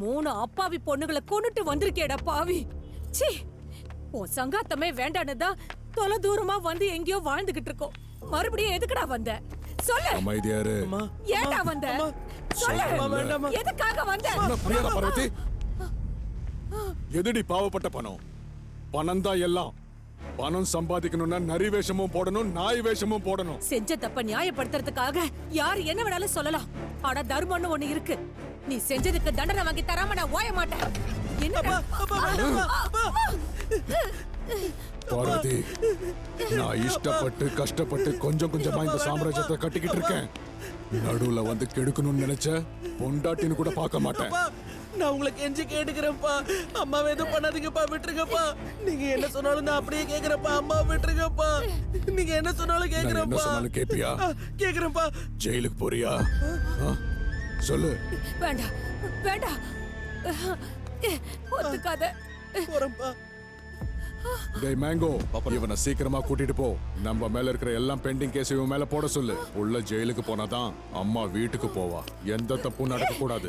E: 3 அப்பாவி பொண்ணுகளை கொன்னுட்டு வந்திருக்கேடா பாவி. சீ, உன் சங்காத்தமே வேண்டான்னு தான் தொலை தூரமா வந்து எங்கேயோ வாழ்ந்துகிட்டு இருக்கோம். மறுபடியும் எதுக்குடா வந்த? சொல்லு.
N: அமைதியாரு.
E: ஏன்டா வந்த? சொல்லு. எதுக்காக வந்த?
N: புரியாதா பார்வதி? எதுடி பாவப்பட்ட பணம்? பணம் தான் எல்லாம். பணம் சம்பாதிக்கணும்னா நரி வேஷமும் போடணும், நாய் வேஷமும் போடணும்.
E: செஞ்ச தப்ப நியாயப்படுத்துறதுக்காக யார் என்ன வேணாலும் சொல்லலாம். ஆனா தர்மம்னு ஒண்ணு இருக்கு. நீ செஞ்சதுக்கு தண்டனை வாங்கி தராம நான் ஓய மாட்டேன். என்னடா?
N: பார்வதி, நான் இஷ்டப்பட்டு கஷ்டப்பட்டு கொஞ்சம் கொஞ்சமா இந்த சாம்ராஜ்யத்தை கட்டிக்கிட்டு இருக்கேன். நடுவுல வந்து கெடுக்கணும்னு நினைச்ச பொண்டாட்டின்னு கூட பார்க்க மாட்டேன்.
L: நான் உங்களை கெஞ்சி கேட்டுக்கிறேன்ப்பா. அம்மாவை எதுவும் பண்ணாதீங்கப்பா, விட்டுருங்கப்பா. நீங்க என்ன சொன்னாலும் நான் அப்படியே கேக்குறேன்ப்பா. அம்மா விட்டுருங்கப்பா. நீங்க என்ன சொன்னாலும்
N: என்ன
L: கேக்குறேன்ப்பா.
N: சொன்னாலும் கேப்பியா?
L: கேக்குறேன்ப்பா.
N: ஜெயிலுக்கு போறியா? சொல்லு.
E: வேண்டாம் வேண்டாம், ஒத்துக்காத.
L: போறேன்ப்பா.
N: டேய் மேங்கோ, இவனை சீக்கிரமா கூட்டிட்டு போ. நம்ம மேல இருக்கிற எல்லாம் பெண்டிங் கேஸ் இவன் மேல போட சொல்லு. உள்ள ஜெயிலுக்கு போனாதான் அம்மா வீட்டுக்கு போவா. எந்த தப்பும் நடக்க கூடாது.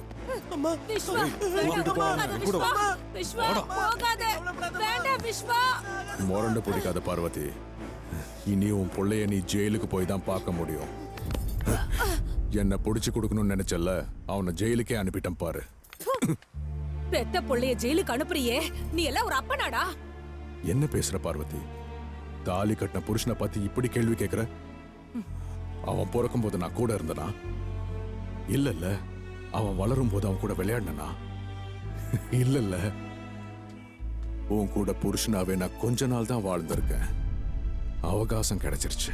L: அம்மா,
E: விஸ்வா,
N: கூட்டிட்டு போ.
E: விஸ்வா, விஸ்வா, போகாத. வேண்டாம் விஸ்வா.
N: முரண்டு பிடிக்காத பார்வதி. இனி உன் பிள்ளைய நீ ஜெயிலுக்கு போய் தான் பார்க்க முடியும். என்ன புடிச்சு கொடுக்கணும்னு நினைச்சல, அவனை ஜெயிலுக்கே அனுப்பிட்டேன் பாரு.
E: பெத்த புள்ளைய ஜெயிலுக்கு அனுப்புறியே, நீ எல்லாம் ஒரு அப்பனாடா?
N: என்ன பேசுற பார்வதி? தாலி கட்டின புருஷனை பத்தி இப்படி கேள்வி கேக்குற? அவன் பிறக்கும் போது நான் கூட இருந்தனா? இல்ல. அவன் வளரும் போது அவன் கூட விளையாடினா? இல்ல. உன் கூட புருஷனாவே நான் கொஞ்ச நாள் தான் வாழ்ந்திருக்கேன். அவகாசம் கிடைச்சிருச்சு.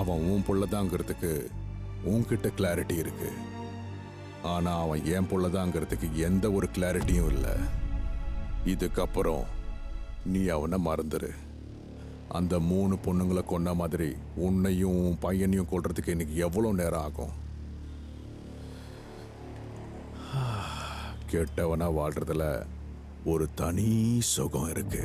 N: அவன் உன் புள்ளதாங்கிறதுக்கு உன்கிட்ட கிளாரிட்டி இருக்கு. ஆனா அவன் என் புள்ளதாங்கிறதுக்கு எந்த ஒரு கிளாரிட்டியும் இல்லை. இதுக்கப்புறம் நீ அவனை மறந்துரு. அந்த 3 பொண்ணுங்களை கொன்ன மாதிரி உன்னையும் உன் பையனையும் கொல்றதுக்கு இன்னைக்கு எவ்வளவு நேரம் ஆகும்? கெட்டவனா வாழ்றதுல ஒரு தனி சுகம் இருக்கு.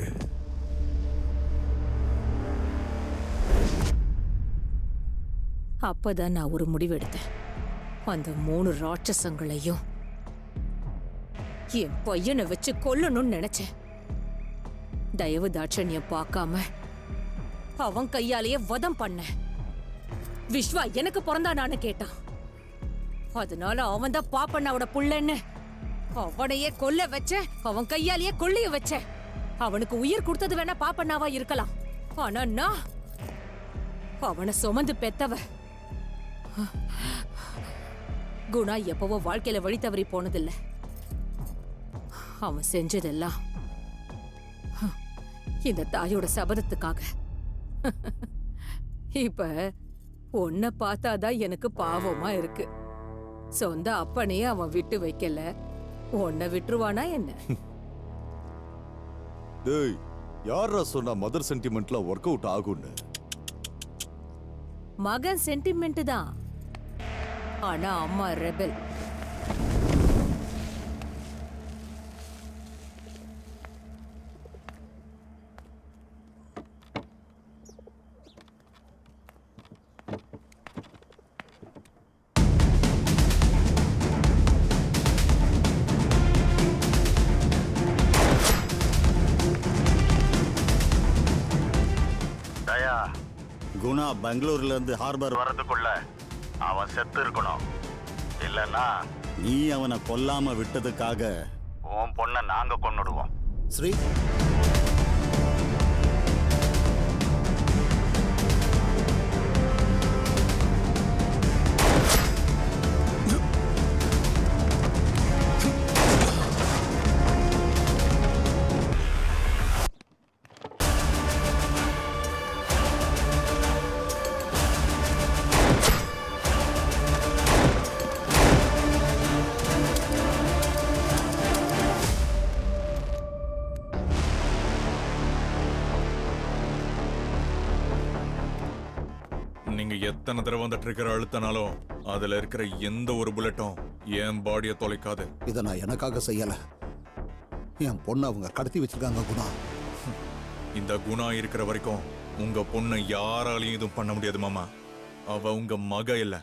E: அப்பதான் நான் ஒரு முடிவெடுத்தேன். அந்த 3 ராட்சசங்களையும் என் பையனை வச்சு கொல்லணும்னு நினைச்சேன். தயவு தாட்சண்யம் பார்க்காம அவன் கையாலேயே வதம் பண்ண. விஸ்வா எனக்கு பிறந்தானான்னு கேட்டான். அதனால அவன் தான் பாப்பண்ணாவோட புள்ளன்னு அவனையே கொல்ல வச்ச. அவன் கையாலேயே கொல்லைய வச்ச. அவனுக்கு உயிர் கொடுத்தது வேணா பாப்பண்ணாவா இருக்கலாம். ஆனா நான் அவனை சுமந்து பெத்தவ. குணா எப்பவோ வாழ்க்கையில வழி தவறி போனதில்லை. அவன் செஞ்சதெல்லாம் இந்த தாயோட சபதத்துக்காக. இப்ப உன்னை பார்த்தாதான் எனக்கு பாவமா இருக்கு. சொந்த அப்பனையே அவன் விட்டு வைக்கல, உன்னை விட்டுருவானா என்ன?
I: டேய், யாரா சொன்னா மதர் சென்டிமெண்ட்ல ஒர்க் அவுட் ஆகும்னு?
E: மகன் சென்டிமெண்ட் தான், ஆனா அம்மா ரெபெல்.
F: குணா பெங்களூர்ல இருந்து ஹார்பர் வரதுக்குள்ள அவன் செத்து இருக்கணும். இல்லன்னா நீ அவனை கொல்லாம விட்டதுக்காக உன் பொண்ணை நாங்க கொன்னுடுவோம்.
H: ஸ்ரீ,
D: நீங்க எத்தனை தடவை அந்த ட்ரிகர் அழுத்தினாலும் அதுல இருக்கிற எந்த ஒரு புல்லட்டும் என் பாடியை தொலைக்காது.
H: இதை நான் எனக்காக செய்யல. என் பொண்ணு அவங்க கடத்தி வச்சிருக்காங்க குணா.
D: இந்த குணா இருக்கிற வரைக்கும் உங்க பொண்ணை யாராலையும் எதுவும் பண்ண முடியாது மாமா. அவ உங்க மக இல்ல,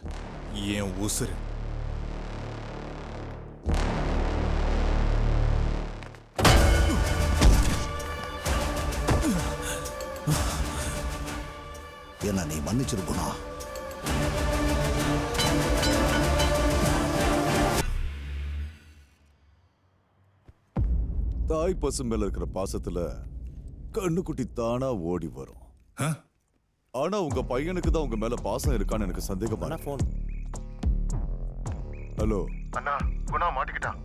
D: என் உசுரு.
H: என்ன நீ மன்னிச்சிருக்குணா.
I: தாய் பசு மேல இருக்கிற பாசத்துல கண்ணுக்குட்டி தானா ஓடி வரும். ஆனா உங்க பையனுக்கு தான் உங்க மேல பாசம் இருக்கான்னு எனக்கு சந்தேகமா.
G: போன்.
I: ஹலோ
A: அண்ணா, குணா மாட்டிக்கிட்டான்.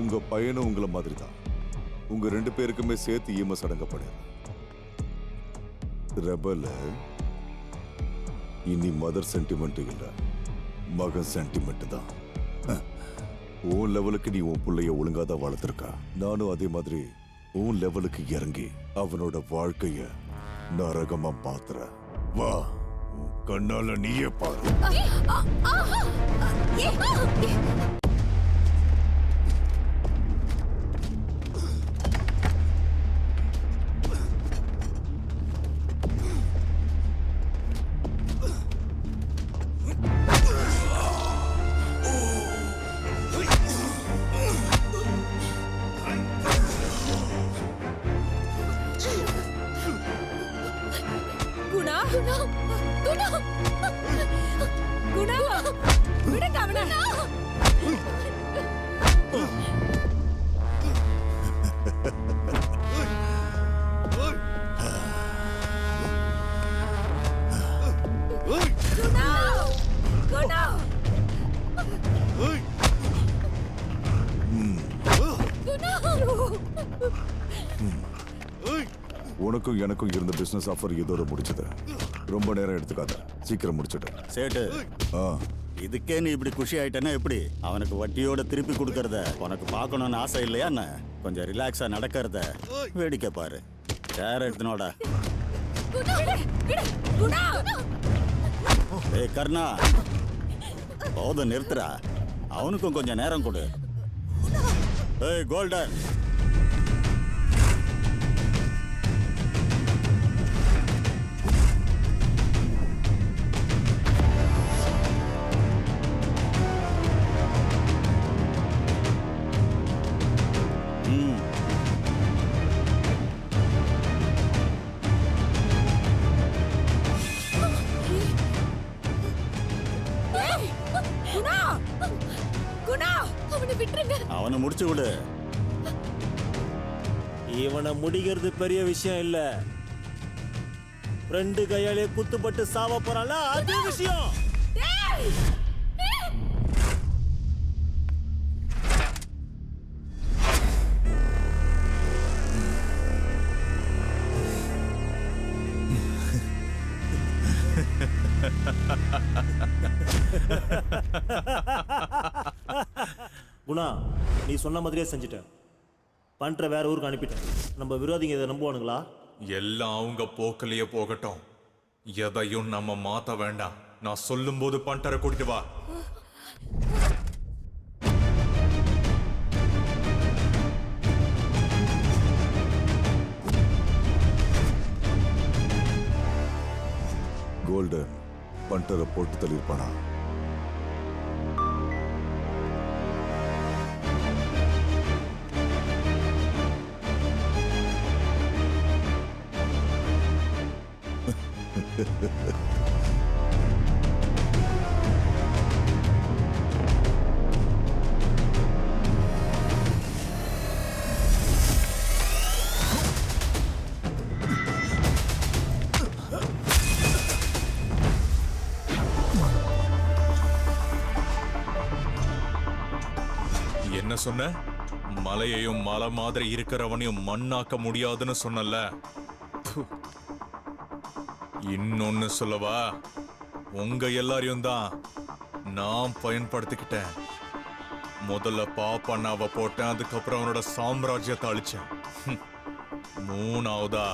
I: உங்க பையனும் உங்களை மாதிரி தான். உங்க 2 பேருக்குமே சேர்த்து ஈம சடங்கப்படு. ரெபல் இனி மதர் சென்டிமெண்ட் இல்ல, மகன் சென்டிமெண்ட் தான். உன் லெவலுக்கு நீ உன் பிள்ளைய ஒழுங்காதான் வளர்த்துருக்கா. நானும் அதே மாதிரி உன் லெவலுக்கு இறங்கி அவனோட வாழ்க்கைய நரகமா பாத்துற. வா, கண்ணால நீயே பாரு.
K: குணா குணா குணா குணா விடுங்க அவனை. குணா குணா
I: உனக்கும் எனக்கும் இருந்த பிசினஸ் ஆஃபர் இதோட முடிச்சது. ரொம்ப நேரம் எடுத்துக்காத, சீக்கிரம் முடிச்சிடு.
F: சேட்டு, இதுக்கே நீ இப்படி குஷி ஆயிட்டேன்னா எப்படி? அவனுக்கு வட்டியோட திருப்பி கொடுக்கறத உனக்கு பார்க்கணும்னு ஆசை இல்லையா? என்ன கொஞ்சம் ரிலாக்ஸா நடக்கிறத வேடிக்கை பாரு. சேர் எடுத்துனோட. ஏய் கர்ணா, போதும் நிறுத்துறா. அவனுக்கும் கொஞ்சம் நேரம் கொடு. ஏய் கோல்டன், அவனை முடிச்சு விடு.
C: இவனை முடிக்கிறது பெரிய விஷயம் இல்ல. 2 கையாலே குத்துப்பட்டு சாவ போறான்ல, அது விஷயம். குணா, நீ சொன்ன மாதிரியே செஞ்சுட்டேன். பண்ற வேற ஊருக்கு அனுப்பிட்டேன். நம்ம விரோதிங்க இதை நம்புவானுங்களா?
D: எல்லாம் அவங்க போக்கிலேயே போகட்டும். எதையும் நம்ம மாத்த வேண்டாம். நான் சொல்லும் போது பண்டரை கூட்டிட்டு வா.
I: கோல்டன் பண்டரை போட்டு தள்ளிருப்பானா?
D: என்ன சொன்ன? மலையையும் மலை மாதிரி இருக்கிறவனையும் மண்ணாக்க முடியாதுன்னு சொன்னல. இன்னொன்னு சொல்லவா? உங்க எல்லாரையும் தான் நான் பயன்படுத்திக்கிட்டேன். முதல்ல பாப்பண்ணாவை போட்டேன், அதுக்கப்புறம் அவனோட சாம்ராஜ்யத்தை அழிச்சேன். 3ஆவதா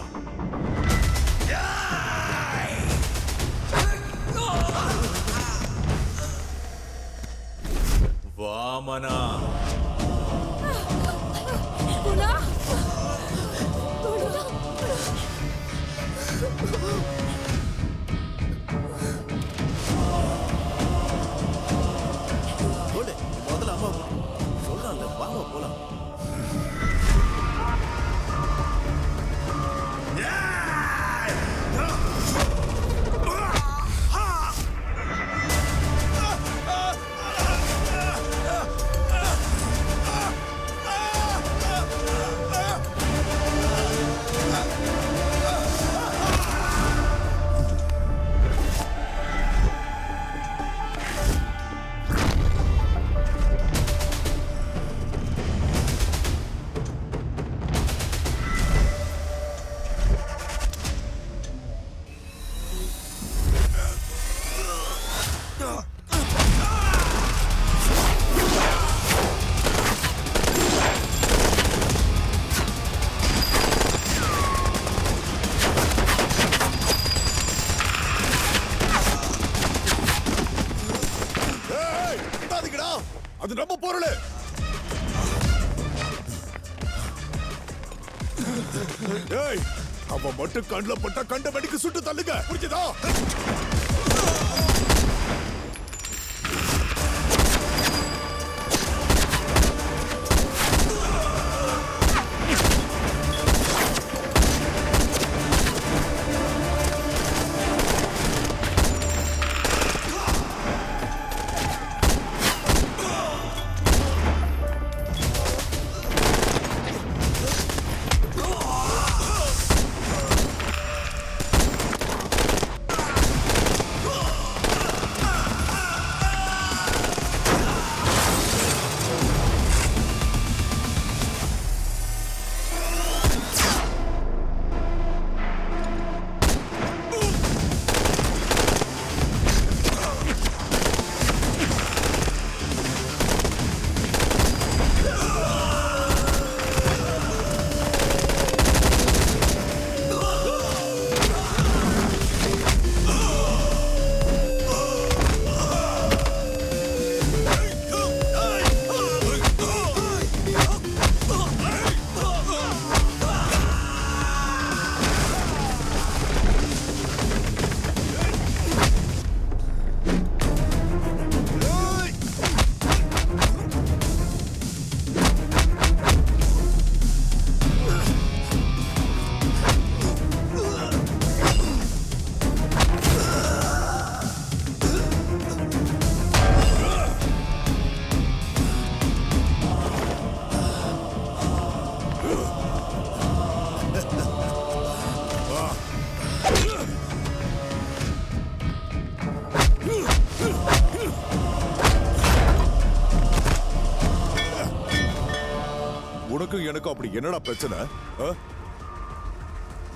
D: வாமனா
K: குணா
G: சொல்லு முதல்ல அம்மா சொல்றான்ல வாங்க போலாம்.
I: அது நம்ம பொருள். ஏய், அவன் மட்டும் கண்ணுல பட்டா கண்ட வெடிக்கு சுட்டு தள்ளுங்க, புரிஞ்சுதா? உனக்கும் எனக்கும் அப்படி என்னடா பிரச்சனை?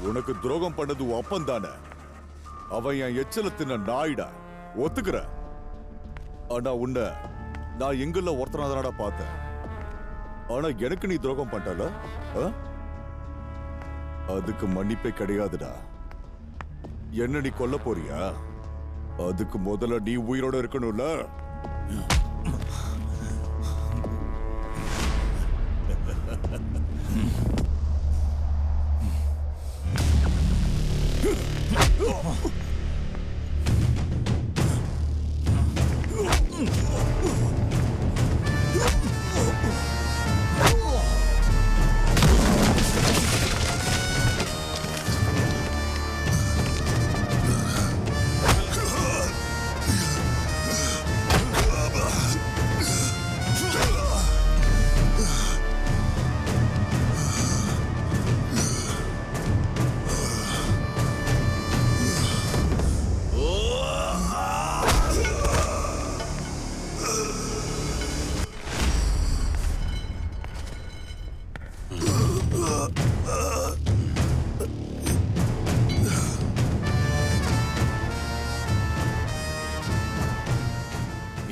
I: உனக்கு துரோகம் பண்ணது உன் அப்பன் தானே. அவன் என் எச்சல தின்ன நாயிடா, ஒத்துக்கிற. ஆனா உன்னை நான் எங்குள்ள ஒருத்தனாதானடா பார்த்தேன். ஆனா எனக்கு நீ துரோகம் பண்ணல, அதுக்கு மன்னிப்பே கிடையாதுடா. என்ன நீ கொல்ல போறியா? அதுக்கு முதல்ல நீ உயிரோட இருக்கணும்ல.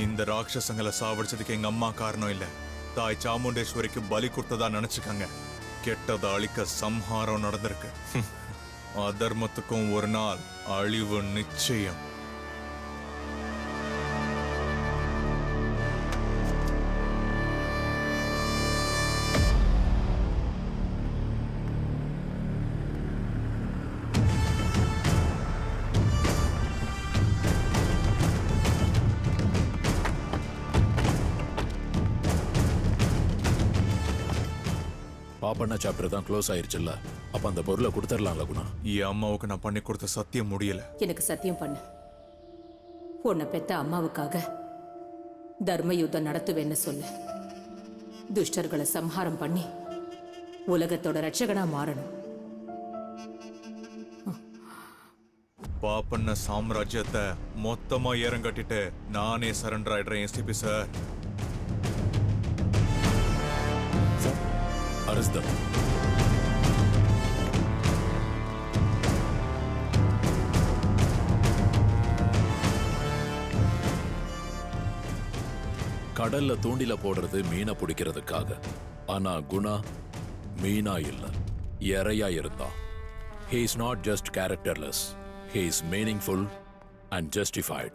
D: இந்த ராட்சசங்களை சாவடிச்சதுக்கு எங்க அம்மா காரணம் இல்ல, தாய் சாமுண்டேஸ்வரிக்கு பலி கொடுத்ததா நினைச்சுக்கங்க. கெட்டதை அழிக்க சம்ஹாரம் நடந்திருக்கு. அதர்மத்துக்கும் ஒரு நாள் அழிவு நிச்சயம்.
O: பாப்பண்ணா சாப்டர் தான் க்ளோஸ் ஆயிருச்சுல்ல, அப்ப அந்த பொருளை கொடுத்துடலாம்ல குணா.
D: என் அம்மாவுக்கு நான் பண்ணி கொடுத்த சத்தியம் முடியல.
E: எனக்கு சத்தியம் பண்ணு. உன்னை பெத்த அம்மாவுக்காக தர்ம யுத்தம் நடத்துவேன்னு சொல்லு. துஷ்டர்களை சம்ஹாரம் பண்ணி உலகத்தோட ரட்சகனா மாறணும்.
D: பாப்பண்ண சாம்ராஜ்யத்தை மொத்தமா ஏறங்கட்டிட்டு நானே சரண்டர் ஆயிடுறேன் எஸ்டிபி சார்.
O: அரஸ்தம் கடல்ல தூண்டில போடுறது மீனை பிடிக்கிறதுக்காக. ஆனா குணா மீனா இல்ல, இறையா இருந்தான். He is not just characterless. He is meaningful and justified.